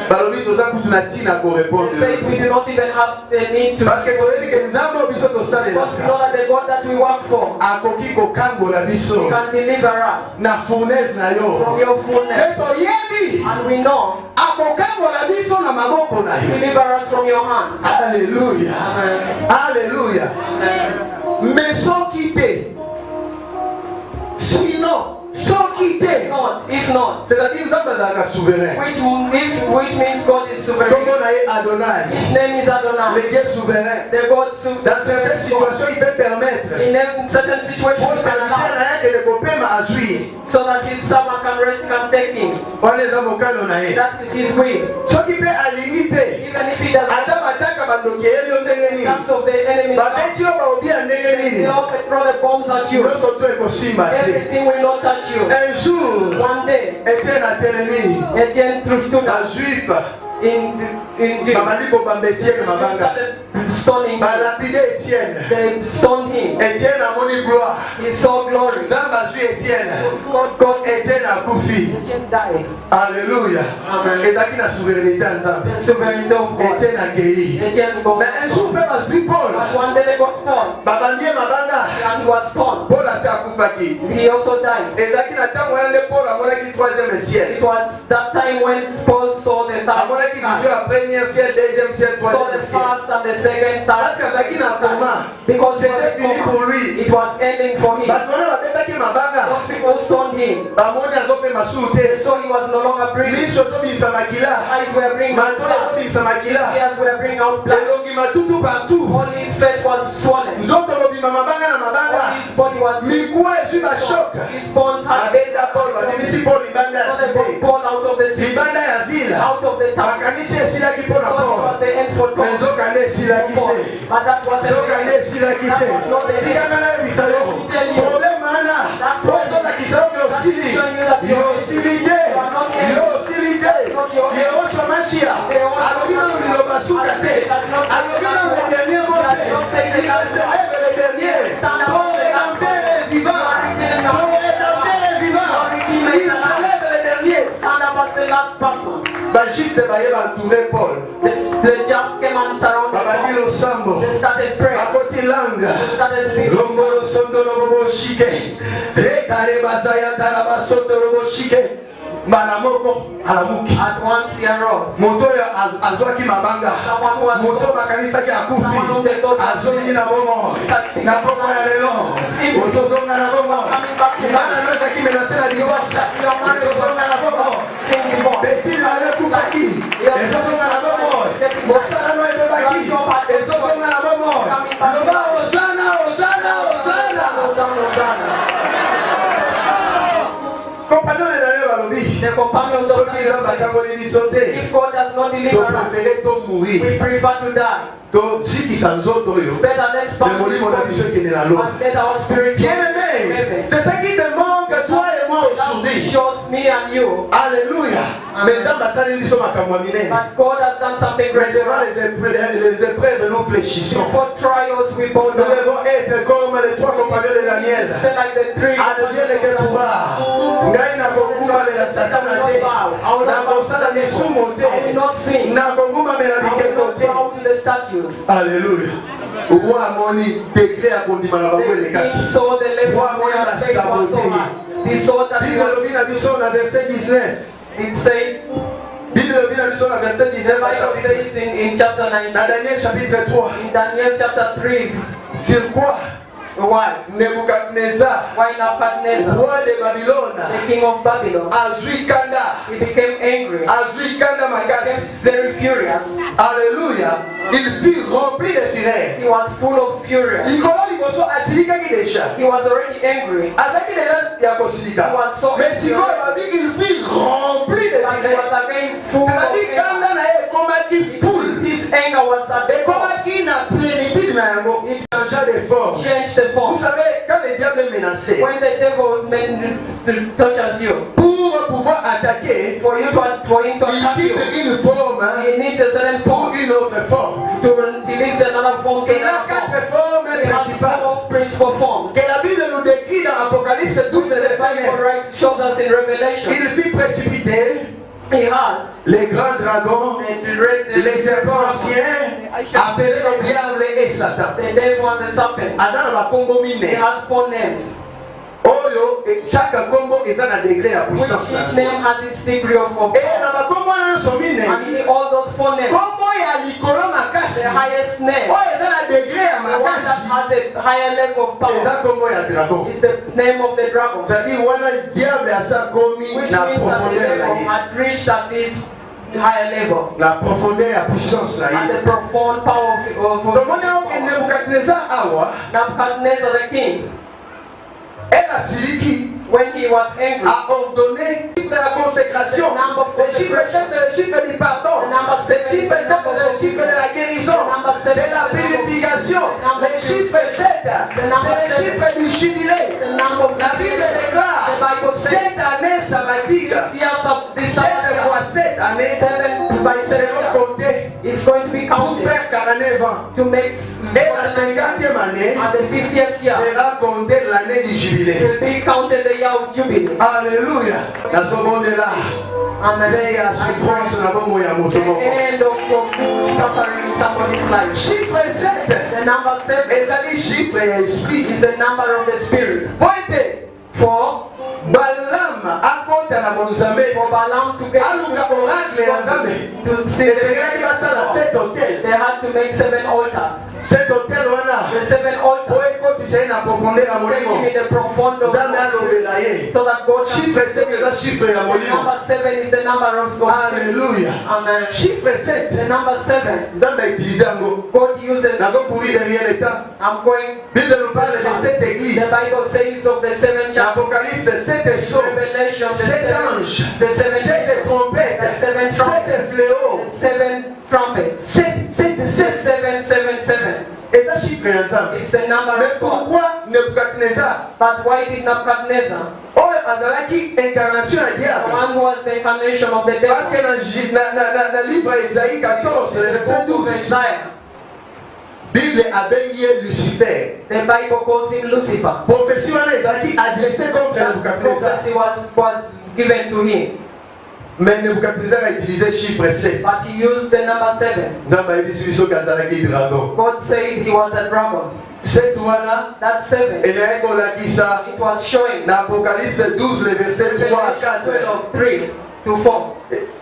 Balobi toza kutu na tina ko répondre. Say we do not even have the need to. Parce que toyebi ke nzambe biso tosale la. Because we know that the God that we work for. Akoki ko kangola biso. Can deliver us. Na fournaise na yo. From your fullness. And we know. Akokangola biso na maboko na yo. Deliver us from your hands. Alléluia. Alléluia. Mais sans quitter. Sinon. Sans quitter. If not. C'est-à-dire Nzambe souverain. Which means God is sovereign. Adonai. His name is Adonai. Le Dieu souverain. The God sovereign. Dans certaines situations, il peut permettre. In certain situations, he can allow. So that his summer can rest and take him. That is his will. Even if he doesn't. That's of the enemies. They all throw the bombs at you. Everything will not touch you. Un jour, one day, Etienne stood up in stoning. They stoned him. He saw glory. God Etienne died. Alléluia. Et la souveraineté en Zambie. The sovereignty of God. Etienne accueilli. Mais un jour, même à Paul. One day they got Paul. And he was stoned. Paul a fait. He also died. Et it was that time when Paul saw the third saw the first and the second, third. Because it was ending for him. Those people stoned him. So he was no longer breathing. His eyes were bringing out blood. His ears were bringing out blood. All his face was swollen. All his body was his bones had Paul out of the city, out of the town. God was the end for Paul. But that was the end. That was not the end. Stand up as the last person. The just came and surrounded Paul. They started praying. They started speaking. At once he arose. Someone who was the companions of if God does not deliver us, we prefer to die. It's better let's pass and let our spirit c'est ça qui te manque toi et moi aujourd'hui. Shows me and you. Alléluia. Mais but God has done something great. Les épreuves nous fléchissons. Before trials we bow down. Nous devons être comme les trois compagnons de Daniel. Like the three. Advienne que pourra. Ngai na kokuma la satana te. Na kosala misumu te. Na kokuma mela bikekote. Alléluia. Roi Amoni décret à kondima na bakwele kaki. Roi Amoni la saboté. Bible vient à la verset 19. It said Bible vient à verset 19. Bible says in chapter 19. Dans Daniel chapitre 3. In Daniel chapter 3. Sur quoi? Why? Nebuchadnezzar, roi de Babylone, the king of Babylon, he became angry, became very furious. Alléluia. Il fut rempli de fureur. He was full of fury. He was already angry. He was so angry. Il fut rempli de fureur. He was again full of anger. His anger was at the top. It changed the form. Vous savez, quand le diable est menacé, when the devil touches you, pour pouvoir attaquer, for him to attack you, une forme, he needs a certain form, une autre forme. To release another form. Il a quatre formes principales. Principal forms. Que la Bible nous décrit dans Apocalypse 12 verset 9. Shows us in Revelation. Il fut précipité. He has les grands dragons, les serpents anciens, appelés le diable et Satan. The devil and the serpent. He has 4 names. Oyo, chaque combo est un degré à puissance. Each name has its degree of Et na ba combo na somine. And in all those 4 names. Combo ya likolo makasi. The highest name. Oh, est un degré à makasi. The one that has a higher level of power. Est un combo ya dragon. Is the name of the dragon. C'est-à-dire wana diable asa komi na profondeur la ye. Had reached at this higher level. La profondeur ya puissance la ye. And the profound power of Nebuchadnezzar awa. Nebuchadnezzar the king. When he was angry, a ordonné de la consécration. Le chiffre 7 c'est le chiffre du pardon. Le chiffre 7 c'est le chiffre de la guérison, de la purification. Le chiffre 7 c'est le chiffre du jubilé. La Bible déclare 7 années sabbatiques. 7 fois 7 années seront comptées. It's going to be counted pour faire 49 ans. To make et la 50e année sera comptée l'année du jubilé. Will be counted the year of jubilee. Alléluia. La seconde est là. Veille à la souffrance na bomo ya moto moko. End of suffering in somebody's life. Chiffre 7. The number 7 est le chiffre ya esprit. Is the number of the spirit. Pointe. For Balaam akota na bonzambe. For Balaam to get aluka oracle ya nzambe. Esekela basala 7 hôtels. They had to make 7 altars. 7 hôtels wana. The 7 altars. Pour écouter na profondeur ya molimo. Give the profondo. Nzambe alobela ye. So that God chiffre 7 est un chiffre ya molimo. Number 7 is the number of God. Alléluia. Amen. Chiffre 7. The number 7. Nzambe a utilisé yango. God uses. Nazo courir derrière le temps. I'm going. Bible nous parle de 7 églises. The Bible says of the 7 churches. Apocalypse 7 sceaux. 7 anges. 7 trompettes. 7 fléaux. 7 trumpets. 7. Et un chiffre ensemble. It's the number mais of God. Pourquoi Nebuchadnezzar? But why did Nebuchadnezzar? Oh, azalaki incarnation ya diable. One was the incarnation of the devil. Parce que dans le livre Isaïe 14, le verset 12. Bible abengi Lucifer. The Bible calls him Lucifer. Prophétie wana ezalaki adressée contre Nebuchadnezzar. Prophecy was given to him. Mais Nebuchadnezzar a utilisé chiffre 7. But he used the number 7. Nzambe ayebisi biso kazalaki dragon. God said he was a dragon. 7 wana. That 7. Eleki kolakisa. It was showing. Na Apocalypse 12 le verset 3 à 4. 3 to 4.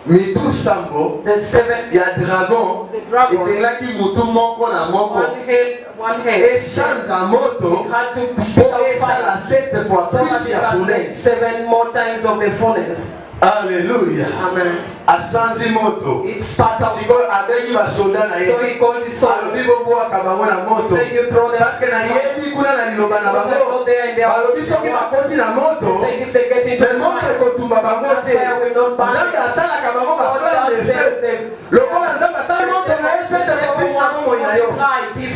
Mitu sambo. The 7. Ya dragon. The dragon. Ezelaki mutu moko na moko. One head. Et sanza moto. Had to spit out fire. 7 fois plus ya fournaise. 7 more times of the furnace. Alléluia. Amen. Asanzi moto. It's part of. Siko abengi ba soldat na ye. So he called his soldiers. Alobi bo boa kabango na moto. Parce que na yebi kuna na liloba na bango. Alobi soki bakoti na moto. Le moto ekotumba bango te. Nzambe asala kabango ba flamme de feu. Lokola nzambe asala moto na ye 7 fois plus na momo na yo.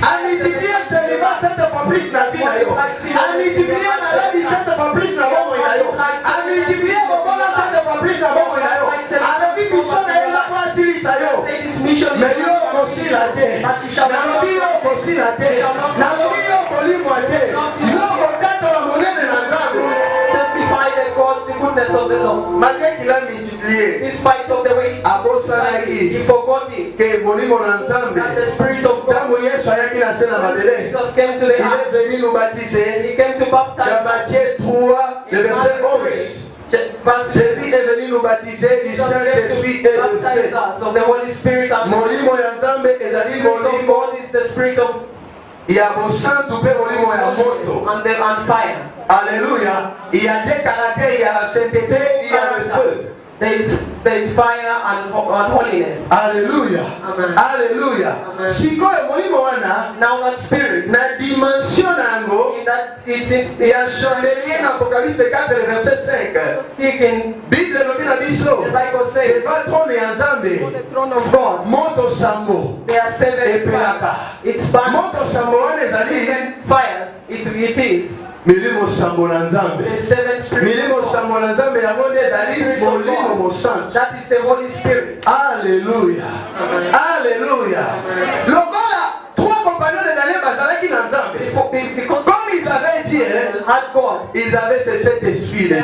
Amitibier célibat 7 fois plus na vie na yo. Amitibier maladie 7 fois plus na momo na yo. Amitibier bokola 7 fois plus na momo na yo. Alobi mission na ye la kwa silisa yo. Mais yo kosila te. Nalobi yo kosila te. Nalobi yo kolimwa te. Yo kokatola monene na Nzambe. Testify that God, the goodness of the Lord. Malgré qu'il a multiplié. In spite of the way he forgot it. Que molimo na Nzambe. That the Spirit of God. Tango Yesu ayaki na se na mabele. Jesus came to the earth. Il est venu nous baptiser. He came to baptize. Dans Matthieu 3, le verset 11. Jésus est venu nous baptiser du Saint-Esprit et de feu. Molimo ya Nzambe ezali molimo ya bosantu pe molimo ya moto. Alléluia. Il y a des caractères, il y a la sainteté, il y a le feu. There is fire and holiness. Alléluia. Amen. Alléluia. Sikoyo molimo wana. Now that spirit. Na dimension nango. Il y a chandelier dans Apocalypse 4 verset 5. Bible lobi na biso. Devant trône ya Nzambe. The throne of God. Moto sambo. There are 7 fires. It's burning. Moto sambo wana ezali. 7 fires. It is. Milimo sambo na Nzambe. Milimo sambo na Nzambe yango ezali molimo mosantu. That is the Holy Spirit. Alléluia. Alléluia. Lokola trois compagnons de Daniel bazalaki na Nzambe. Comme ils avaient Dieu, ils avaient ce Saint-Esprit de Dieu.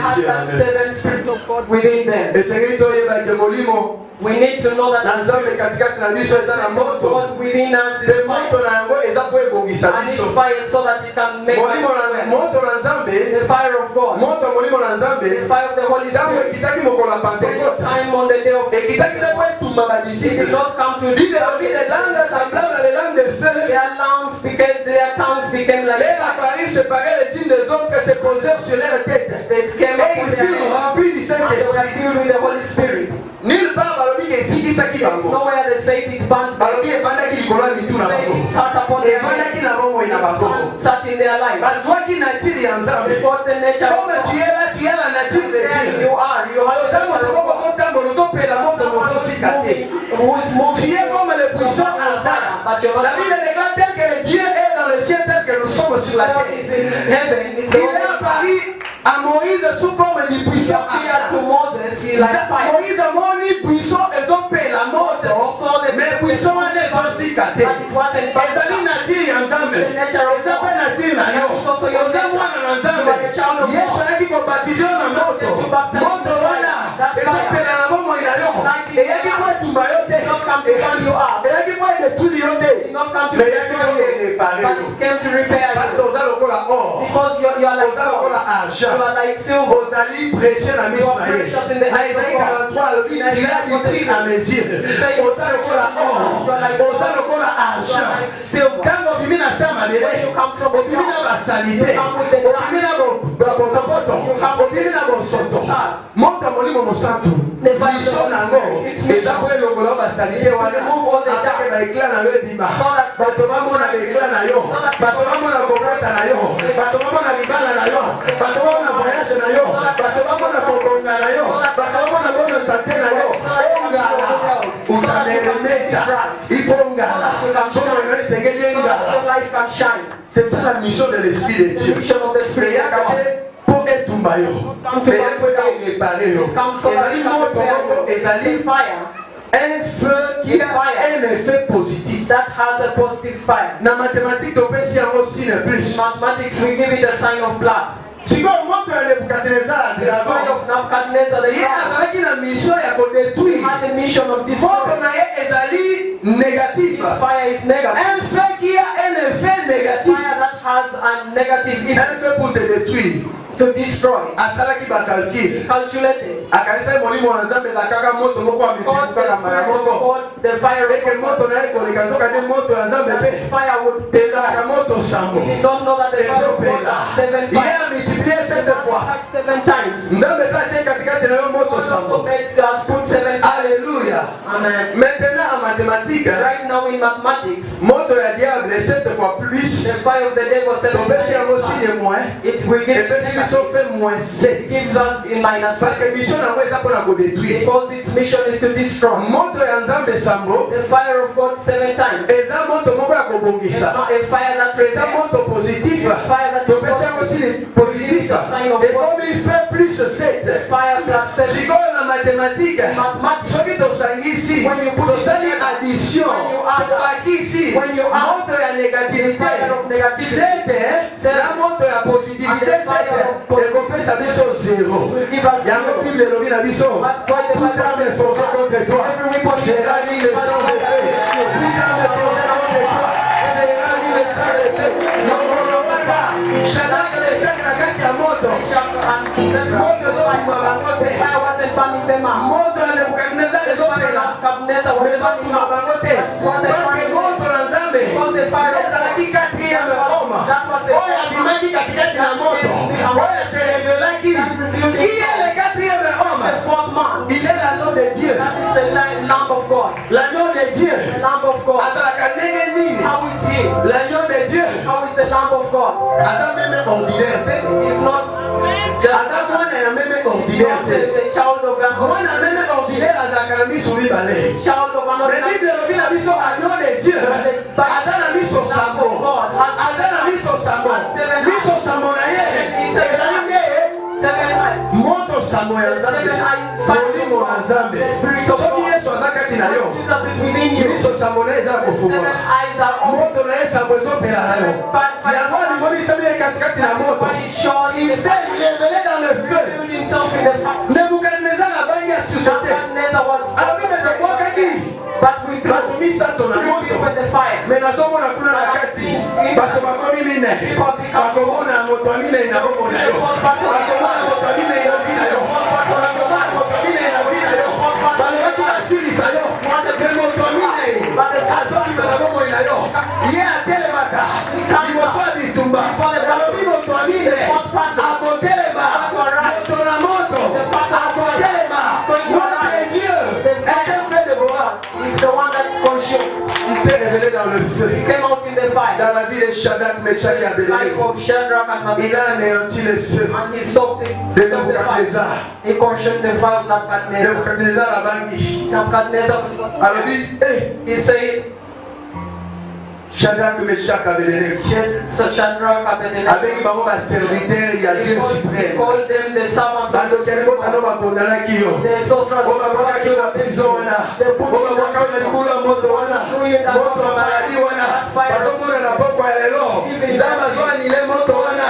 Et c'est que nous avons We need to know that Nzambe katikati na biso eza na moto. God within us is moto na yango eza po ebongisa biso. fire so that it can make moto na Nzambe, the fire of God. Moto molimo na Nzambe, the fire of the Holy Spirit. Ekitaki mokolo ya Pentecôte. Time on the day of Ekitaki na kwa tumba ba disciples. did not come to Bible dit les langues semblables à les langues de feu. Their tongues became like les appareils séparés les unes des autres se posèrent sur leur tête. Et ils furent remplis du Saint-Esprit. Nulle part balobi ke esikisaki bango. Balobi evandaki likolo ya mitu na bango. Evandaki na bomoi na bango. Bazwaki nature ya Nzambe. Comme tu es là, tu es la nature de Dieu. Oza moto moko kotambola otopela moto mozosika te. Tu es comme le buisson ardent. La Bible déclare tel que le Dieu est dans le ciel, tel que nous sommes sur la terre. Il est apparu à Moïse sous forme de buisson ardent. Moïse amoni buisson ezopela moto, mais buisson wana ezosika te. Ezali nature ya Nzambe. Eza pe nature na yo. Oza mwana na Nzambe. Yesu ayaki kobatize yo na moto. Moto wana ezopela na bomoi na yo. Eyaki po etumba yo te. Eyaki po edetruire yo te. Mais eyaki po erepare yo. Parce que oza lokola or. Oza lokola argent. Ozali précieux na miso na ye. Na Isaïe 43 alobi tu as du prix à mes yeux. Oza lokola or. Oza lokola argent. Quand obimi na sa mabele, obimi na basalite, obimi na botopoto, obimi na bosoto. Monta molimo mosantu. Biso nango eza po elongola basalite wana atake baekla na yo ebima. Bato bamona baekla na yo, bato bamona kokota na yo, bato bamona libala na yo, bato bamona voyage na yo, bato bamona kobonga na yo, bato bamona bona sante na yo. Ongala uzameremeta ifongala somo ino esengeli engala. C'est ça la mission de l'Esprit de Dieu. Eyaka te po etumba yo, eya po erepare yo. Ezali moto moko ezali un feu qui a un effet positif. That has a positive fire. Na mathématique topesi yango signe plus. Mathematics we give it a sign of plus. Sikoyo moto ya Nebukadnezar ye azalaki na mission ya kodétruire. Moto na ye ezali négatif. Un feu qui a un effet négatif. Un feu pour te détruire. To destroy. Asalaki ba calcul. Calculated. Akalisa molimo wa Nzambe na kaka moto moko wa mipiku kaka mara moko. Eke moto na eko likazoka de moto ya Nzambe pe. Ezalaka moto sambo. Ezopela. Il a multiplié 7 fois. Nzambe pe atie katikati na yo moto sambo. Alléluia. Amen. Maintenant en mathématiques. Right now in mathematics. Moto ya diable est 7 fois plus. The fire of the devil 7 times. Tobesi yango signe moins. It will give fait moins 7. Parce que mission na eza pour la détruire. Because its mission is to destroy. Moto ya Nzambe sambo. The fire of God 7 times. Eza moto moko ya kobongisa. A fire that eza moto positif. Topesa aussi positif. Et comme il fait plus 7. Fire plus 7. Sikoyo na mathématique. Soki tosangisi, tosali addition. Tobakisi moto ya négativité 7 na moto ya positivité 7. Et qu'on peut s'appuyer sur 0. Il y a un Bible de l'objet d'Abisso. Tout âme forgée contre toi sera mis le sang de paix. Tout âme forgée contre toi sera mis le sang de paix. Shadrach le Meshach na kati ya moto. Moto ezobima bango te. Moto ya Nebukadnezar ezopela. Ezobima bango te. Parce que moto na Nzambe ezalaki 4e homme. Oyo abimaki katikati na moto. Oyo se révélaki. Qui est le 4e homme? Il est l'anneau de Dieu. L'anneau de Dieu. Azalaka ndenge nini? L'agneau de Dieu. Aza meme ordinaire te. Aza mwana ya meme ordinaire te. Mwana meme ordinaire azalaka na miso mibale. Mais Bible elobi na biso agneau de Dieu. Aza na miso sambo. Aza na miso sambo. Miso sambo na ye ezali nde moto mosamo ya nzambe molimo na nzambe soki yesu aza kati na yo miso sambo na eza kofungola moto na ye sambo ezopela na yo yango abimonisa bie katikati na moto il s'est révélé dans le feu Nebukadnezar abangi asusote alobi metobwakaki bato misato na moto me nazomona kuna na kati bato bakomi mine bakomona moto ya minei na bongo na yo bakomona moto ya minei na vi na yo bakomona moto ya minei na vi na yo balobaki basilisa yo ke moto ya minei azobima na bongo na yo ye atelemaka liboso ya bitumba alobi moto ya minei akotelema moto na moto akotelema moto de Dieu est un fait de bois. Il s'est révélé dans le feu. Dans la vie de Shadrach, Meshach et Abednego. Il a anéanti le feu de Nebukadnezar. Nebukadnezar a bangi. Alors il dit, Shadrach, Meshach et Abednego. Avec bango ba serviteur, il y a Dieu suprême. Bando kelebo tano ba kondana kiyo. Oba boka kiyo na prison wana. Oba boka na likulu ya moto wana. Moto wa maladi wana. Bazomona na boko ya lelo. Zama zwa ni le moto wana.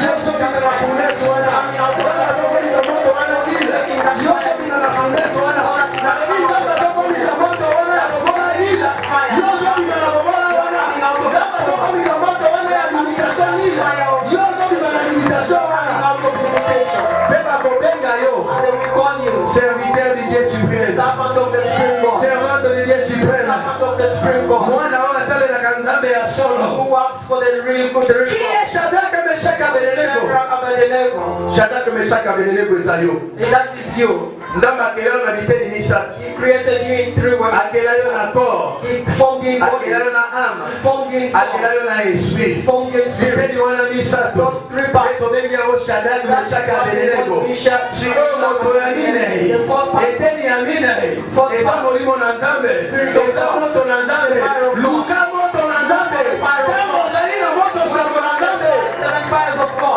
Yoso bina na funeso wana. Zama zoko ni moto wana bila. Yoso bina na funeso wana. Na bibi zama zoko ni moto wana. Bola bila. Yoso bina na bola wana. Zama zoko ni moto wana ya limitation bila. Yoso bina na limitation wana. Beba kobenga yo. Serviteur du Dieu suprême. Servant de Dieu suprême. Mwana wa sale na kanzambe ya solo. Qui est Shadrach, Meshach et Abednego? Shadrach, Meshach et Abednego ezali yo. Nzambe akela yo na biteni misato. Akela yo na corps. Akela yo na âme. Akela yo na esprit. Biteni wana misato. Eto bengi yango Shadrach, Meshach et Abednego. Sikoyo moto ya minei. Eteni ya minei. Eza molimo na nzambe. Eza moto na nzambe. Luka moto na nzambe. Tango ozali na moto sango na nzambe.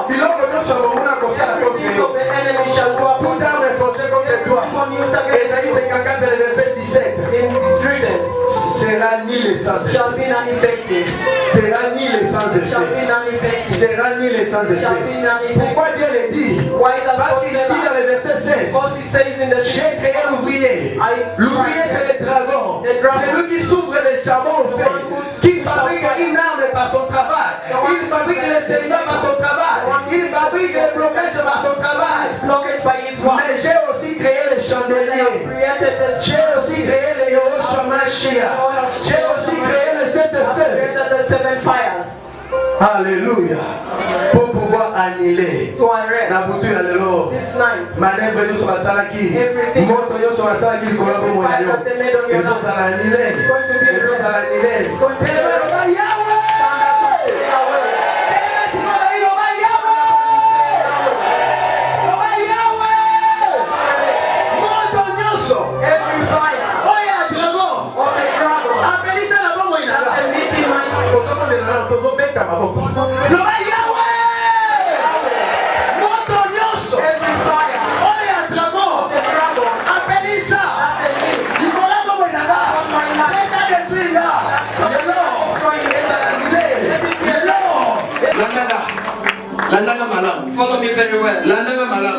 Biloko nyonso bomona kosala contre yo. Tout arme est forcé contre toi. Ésaïe 54 verset 17. Sera nul et sans effet. Sera nul et sans effet. Sera nul et sans effet. Pourquoi Dieu le dit? Parce qu'il dit dans le verset 16. J'ai créé l'ouvrier. L'ouvrier c'est le dragon. C'est lui qui s'ouvre les charbons au feu. Qui fabrique une arme par son travail. Il fabrique les célibats par son travail. Il fabrique les blocages par son travail. Mais j'ai aussi créé les chandeliers. J'ai aussi créé les Yoshua. J'ai aussi créé les 7 feux. Alléluia. Pour pouvoir annuler la bouture à l'élo. Manèvre nous sur la salaki. Moto nous sur la salaki du colombo moyen. Ils sont à l'annuler. Ils sont à l'annuler. Follow me very well.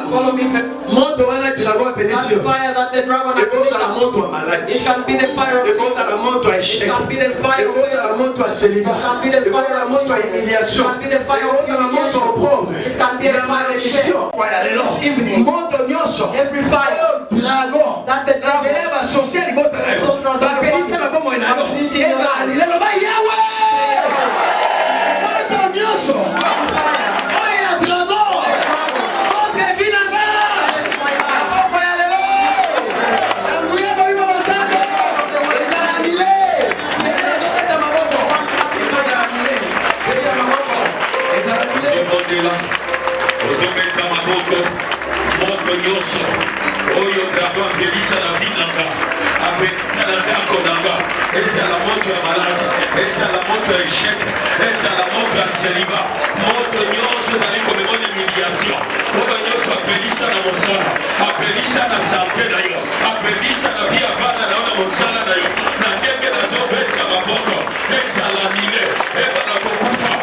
Follow me very well. Moto wana dragon appellation. The fire that the dragon has. It can be the fire of sickness. It can be the fire of failure. It can be the fire of humiliation. It can be the fire of humiliation. It can be the fire of shame. This evening, every fire that the dragon Oyo dragon pelisa na vinanga. Ape na ndako nanga. Eza la moto ya malade, ezala moto ya échec, ezala moto ya célibat, moto nyonso ezali komema na humiliation, oyo nyonso apelisa na mosala, apelisa na santé na yo, apelisa na vie ya bana na yo na mosala na yo, na ndenge nazobeta maboko, ezala nile, ebana kokufa,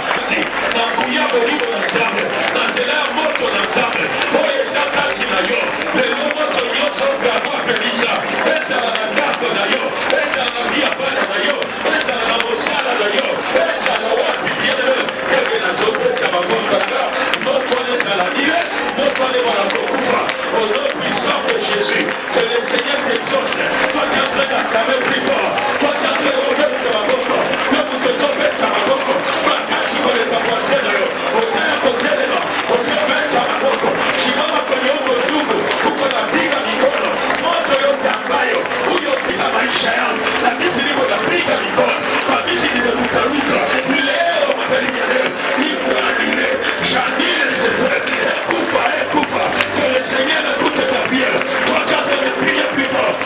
na nguya bolimo na nzambe, na nzela ya moto na nzambe, oyo eza kati na yo, lelo moto nyonso gabo apelisa, ezala na ndako na yo, ezala na vie ya bana na yo, ezala na mosala na yo, ezala wapi biene, kebe nazobeta maboko na yo, moto ezala nile, moto wana kokufa, au nom puissant de Jésus, que le Seigneur t'exauce, toi qui es en train d'acclamer plus fort, toi qui es en train de remettre ma boko, que vous te sauvez ma boko, ma casse pour les papoisés na yo, vous êtes à côté de moi, vous sauvez ma boko, je vais m'accoyer au jour, pour que la vie à Nicole, montre yo t'ambayo, ou yo t'ika maisha yangu, la vie c'est libre d'appliquer à Nicole, ma vie c'est libre de Lukaruka, il est au mapeli yale, il peut annuler, j'annule ce peu, écoute, que le Seigneur écoute ta prière, toi qui es en train de prier plus fort,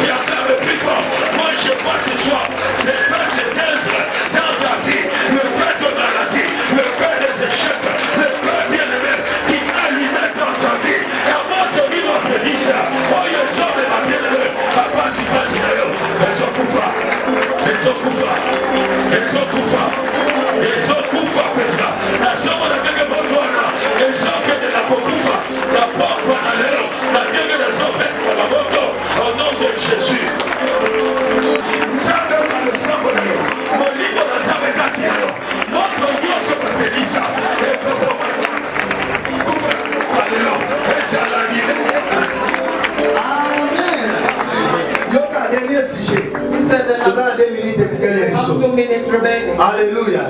et acclame plus fort, moi je vois ce soir, c'est faire s'éteindre dans ta vie, le fait de maladie, le fait des échecs, le fait bien-aimé qui allumait dans ta vie, et à moi te dire on peut dire ça, oh yo sommes ma bien-aimé, papa si pas tu n'as eu, ils ont coufa, pesa, la somme de quelque bonjour, ils sont que de la coufa, la porte à l'heure, la gueule de son père, la moto, au nom de Jésus. Ça veut pas le sang de l'eau, mon livre de sa mécatique, notre Dieu se prédit ça, et que vous alléluia, et c'est à la vie. Amen. Yoka, dernier sujet. Nous avons 2 minutes et alléluia.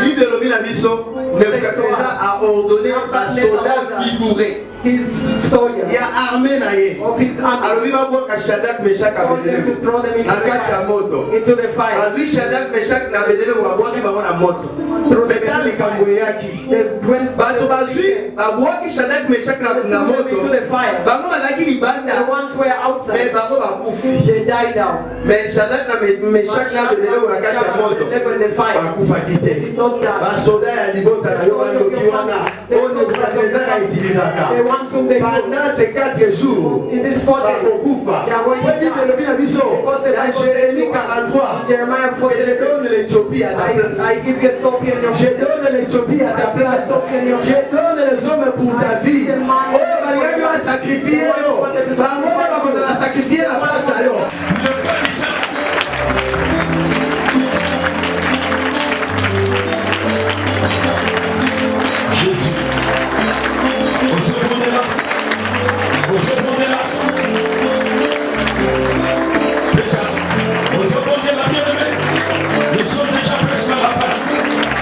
Bible de l'Obina Bisso, Nebuchadnezzar a ordonné à soldat vigoureux. Il y a armé naïe. Alors il va voir que Shadrach, Meshach Abednego na kati ya moto. Azwi Shadrach, Meshach na Abednego babwaki bango na moto. Betali likambo yaki. Bato bazwi babwaki Shadrach, Meshach na moto. Bango bazalaki libanda. Mais bango bakufi. Mais Shadrach na Meshach na Abednego na kati ya moto. Bakufaki te. Basoda ya libota na yo bandoki wana. Oyo Nebuchadnezzar aitilisaka. Pendant ces 4 jours, Bakokufa. Dans Jérémie 43, je donne l'Éthiopie à ta place. Je donne l'Éthiopie à ta place. Je donne les hommes pour ta vie. Oh, Valérie va sacrifier. Maman va sacrifier la place d'ailleurs. Jésus. Vous se prenez là. C'est ça. Vous se prenez là, bien aimé. Nous sommes déjà presque à la fin.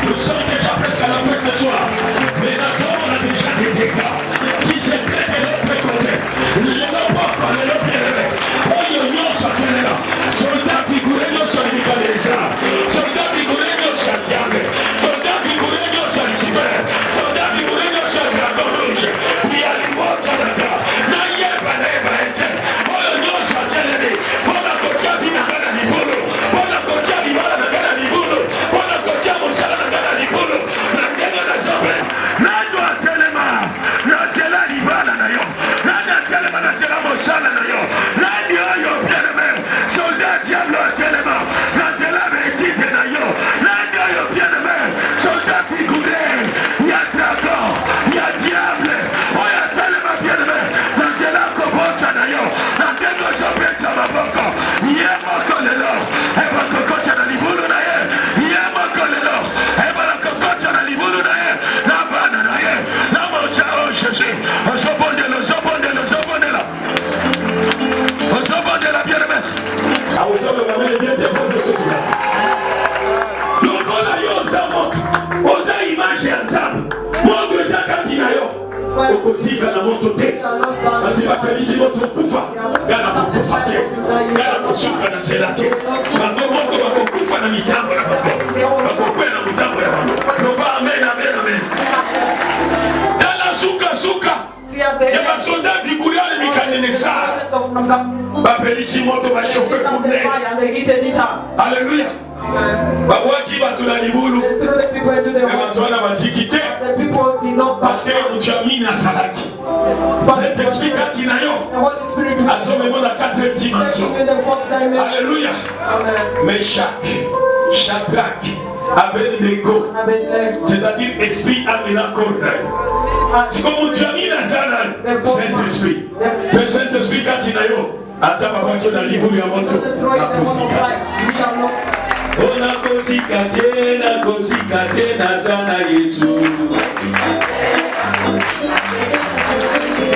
Nous sommes déjà presque à la fin ce soir. Mais la zone a déjà des dégâts qui se plaignent de l'autre côté. Il n'y a pas parlé l'autre bien aimé. Oh, il y a un sortir là. Soldats qui couraient, nous sommes les ça. Soldats qui couraient, nous sommes diable. Soldats qui couraient, nous sommes Lucifer. Soldats qui couraient, nous sommes dragon rouge. Il y a les mots de la okosika na moto te kasi bakanisi moto okufa ngana kokufa te ngana kosuka na nzela te bango moko bakokufa na mitambo na bango bakokwela na mitambo ya bango loba amen amen amen tala suka ya basoldat viguriale Nebuchadnezzar bapelisi moto bashofe fournaise. Alléluia. Babouaki batula libulu. Et batula bazikite. Parce que Mouchami Nazalaki. Cet esprit Katinayo. Azomemo la 4e dimension. Alléluia. Mais Shadrach, Abednego, c'est-à-dire esprit Amina Corneille. C'est comme Mouchami Nazalan. Saint-Esprit. Le Saint-Esprit Katinayo. Ata babaki na libulu ya moto. Ona kozikate na zana Yesu.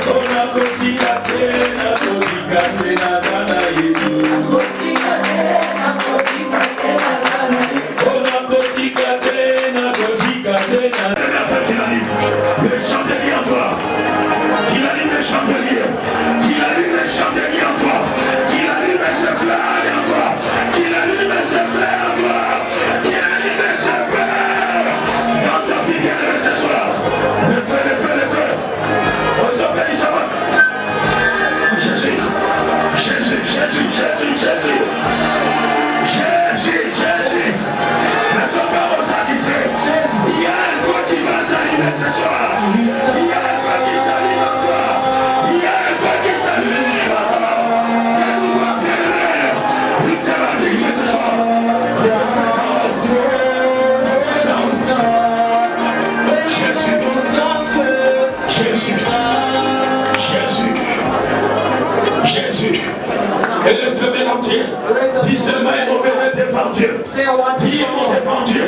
Ona kozikate na zana Yesu. Ona kozikate na le chandelier en toi. Qu'il allume le chandelier. Qu'il allume le chandelier en toi. Qu'il allume ce flamme en toi. Qu'il allume ce flamme en toi. Qu'il allume ce flamme dans ta vie bien-aimée ce soir. Le feu, le feu, le feu. Aux obéissants. Jésus, Jésus, Jésus, Jésus, Jésus. Jésus, Jésus. La soeur aux satisfaits. Il y a un toi qui va s'allumer ce soir. Il y a un toi qui s'allume en toi. Il y a un toi qui s'allume en toi. Et nous voit bien de l'air. Il te va dire ce soir. Jésus. Jésus. Jésus. Jésus. Élève-toi devant Dieu. Dis seulement et mon bénémoine devant Dieu. Dis mon devant Dieu.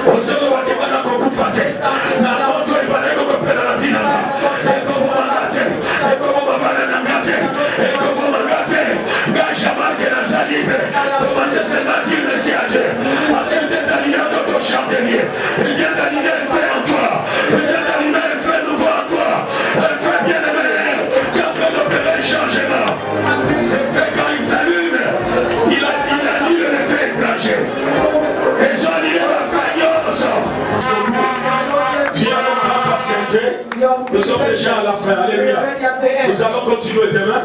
Au sein de la demande qu'on vous fasse. Na moto ibale ko pela la tina. Eko bo manate. Eko bo babana na ngate. Eko bo mangate. Gaja marque na salibe. Commencez seulement à dire merci à Dieu. Parce qu'il vient d'allumer ton chandelier. Il vient d'allumer un feu en toi. Il vient d'allumer un feu nouveau en toi. Un feu bien-aimé. Qui a fait d'opérer le changement. C'est fait quand il s'allume. Il annule l'effet étranger. Et son annulé va faire nous sommes déjà à la fin, alléluia. Nous allons continuer demain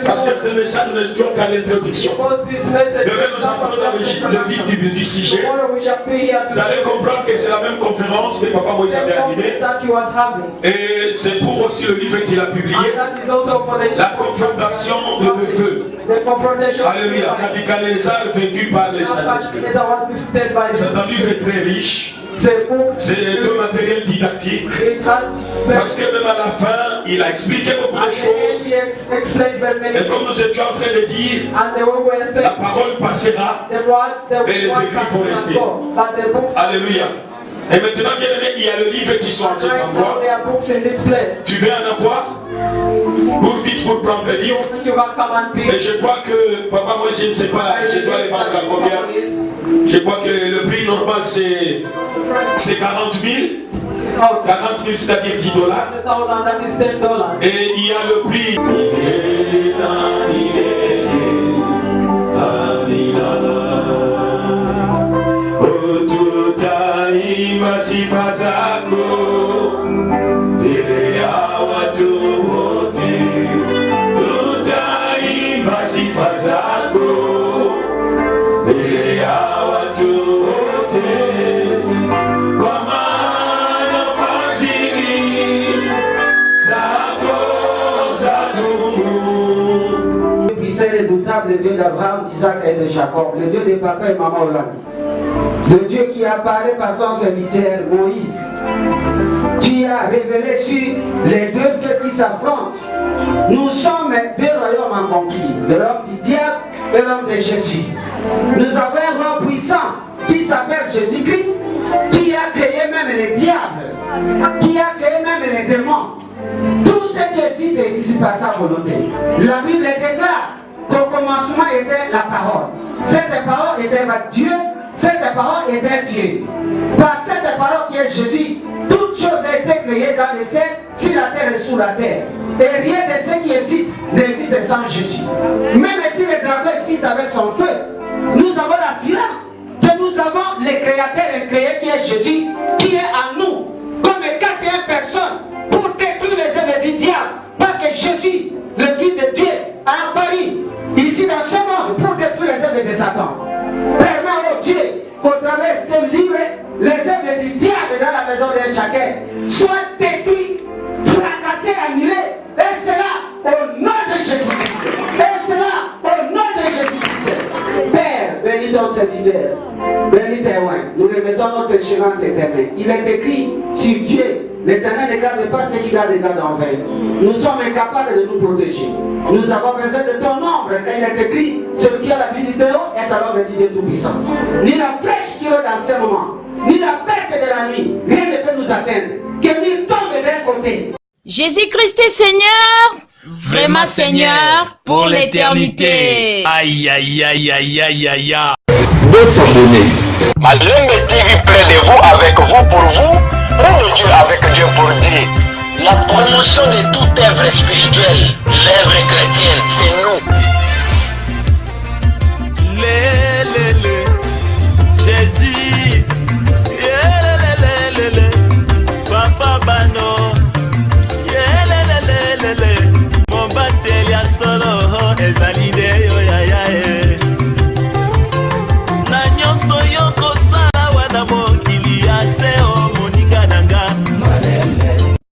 parce que ce message ne dure qu'à l'introduction. Demain nous entrons dans le vif du sujet. Vous allez comprendre que c'est la même conférence que Papa Moïse avait animée. Et c'est pour aussi le livre qu'il a publié, la confrontation de deux feux. Alléluia. Nebuchadnezzar vaincu par les Saint-Esprit. C'est un livre très riche. C'est un matériel didactique. Parce que même à la fin, il a expliqué beaucoup de choses. Et comme nous étions en train de dire, la parole passera et les écrits vont rester. Alléluia. Et maintenant, bien aimé, il y a le livre qui sont en train d'envoi. Tu veux en avoir? Cours vite pour prendre le livre. Et je crois que, papa, moi je ne sais pas, je dois les vendre à combien? Je crois que le prix normal c'est 40 000. 40 000 c'est-à-dire $10. Et il y a le prix. Le Dieu d'Abraham, d'Isaac et de Jacob, le Dieu de papa et maman Hollande, le Dieu qui apparaît par son serviteur Moïse. Tu as révélé sur les deux feux qui s'affrontent. Nous sommes deux royaumes en conflit, le royaume du diable et le royaume de Jésus. Nous avons un roi puissant qui s'appelle Jésus-Christ, qui a créé même les diables, qui a créé même les démons. Tout ce qui existe par sa volonté. La Bible déclare qu'au commencement était la parole. Cette parole était Dieu, cette parole était Dieu. Par cette parole qui est Jésus, toute chose a été créée dans les cieux, sur la terre et sous la terre. Et rien de ce qui existe n'existe sans Jésus. Même si le drapeau existe avec son feu, nous avons l'assurance que nous avons le créateur incréé qui est Jésus, qui est en nous, comme 41 personnes pour détruire les œuvres du diable. Pas que Jésus, le Fils de Dieu, a apparu ici dans ce monde pour détruire les œuvres de Satan. Permets, oh Dieu, les œuvres du diable dans la maison de chacun soient détruites, fracassées, annulées. Et cela au nom de Jésus-Christ. Et cela au nom de Jésus-Christ. Père, bénis ton serviteur. Bénis tes oins. Nous remettons notre chemin entre tes mains. Il est écrit sur Dieu. L'Éternel ne garde pas ceux qui gardent en vain. Nous sommes incapables de nous protéger. Nous avons besoin de ton ombre. Quand il est écrit, celui qui a la vie du Très-Haut est à l'ombre du Dieu Tout-Puissant. Ni la flèche qui rôde dans ce moment, ni la peste de la nuit, rien ne peut nous atteindre. Que mille tombent d'un côté. Jésus-Christ est Seigneur, vraiment Seigneur, pour l'éternité. Aïe, aïe, aïe, aïe, aïe, aïe, aïe. De s'abonner. Malembe TV près de vous, avec vous, pour vous. Prenez Dieu avec Dieu pour dire. La promotion de toute œuvre spirituelle, l'œuvre chrétienne, c'est nous.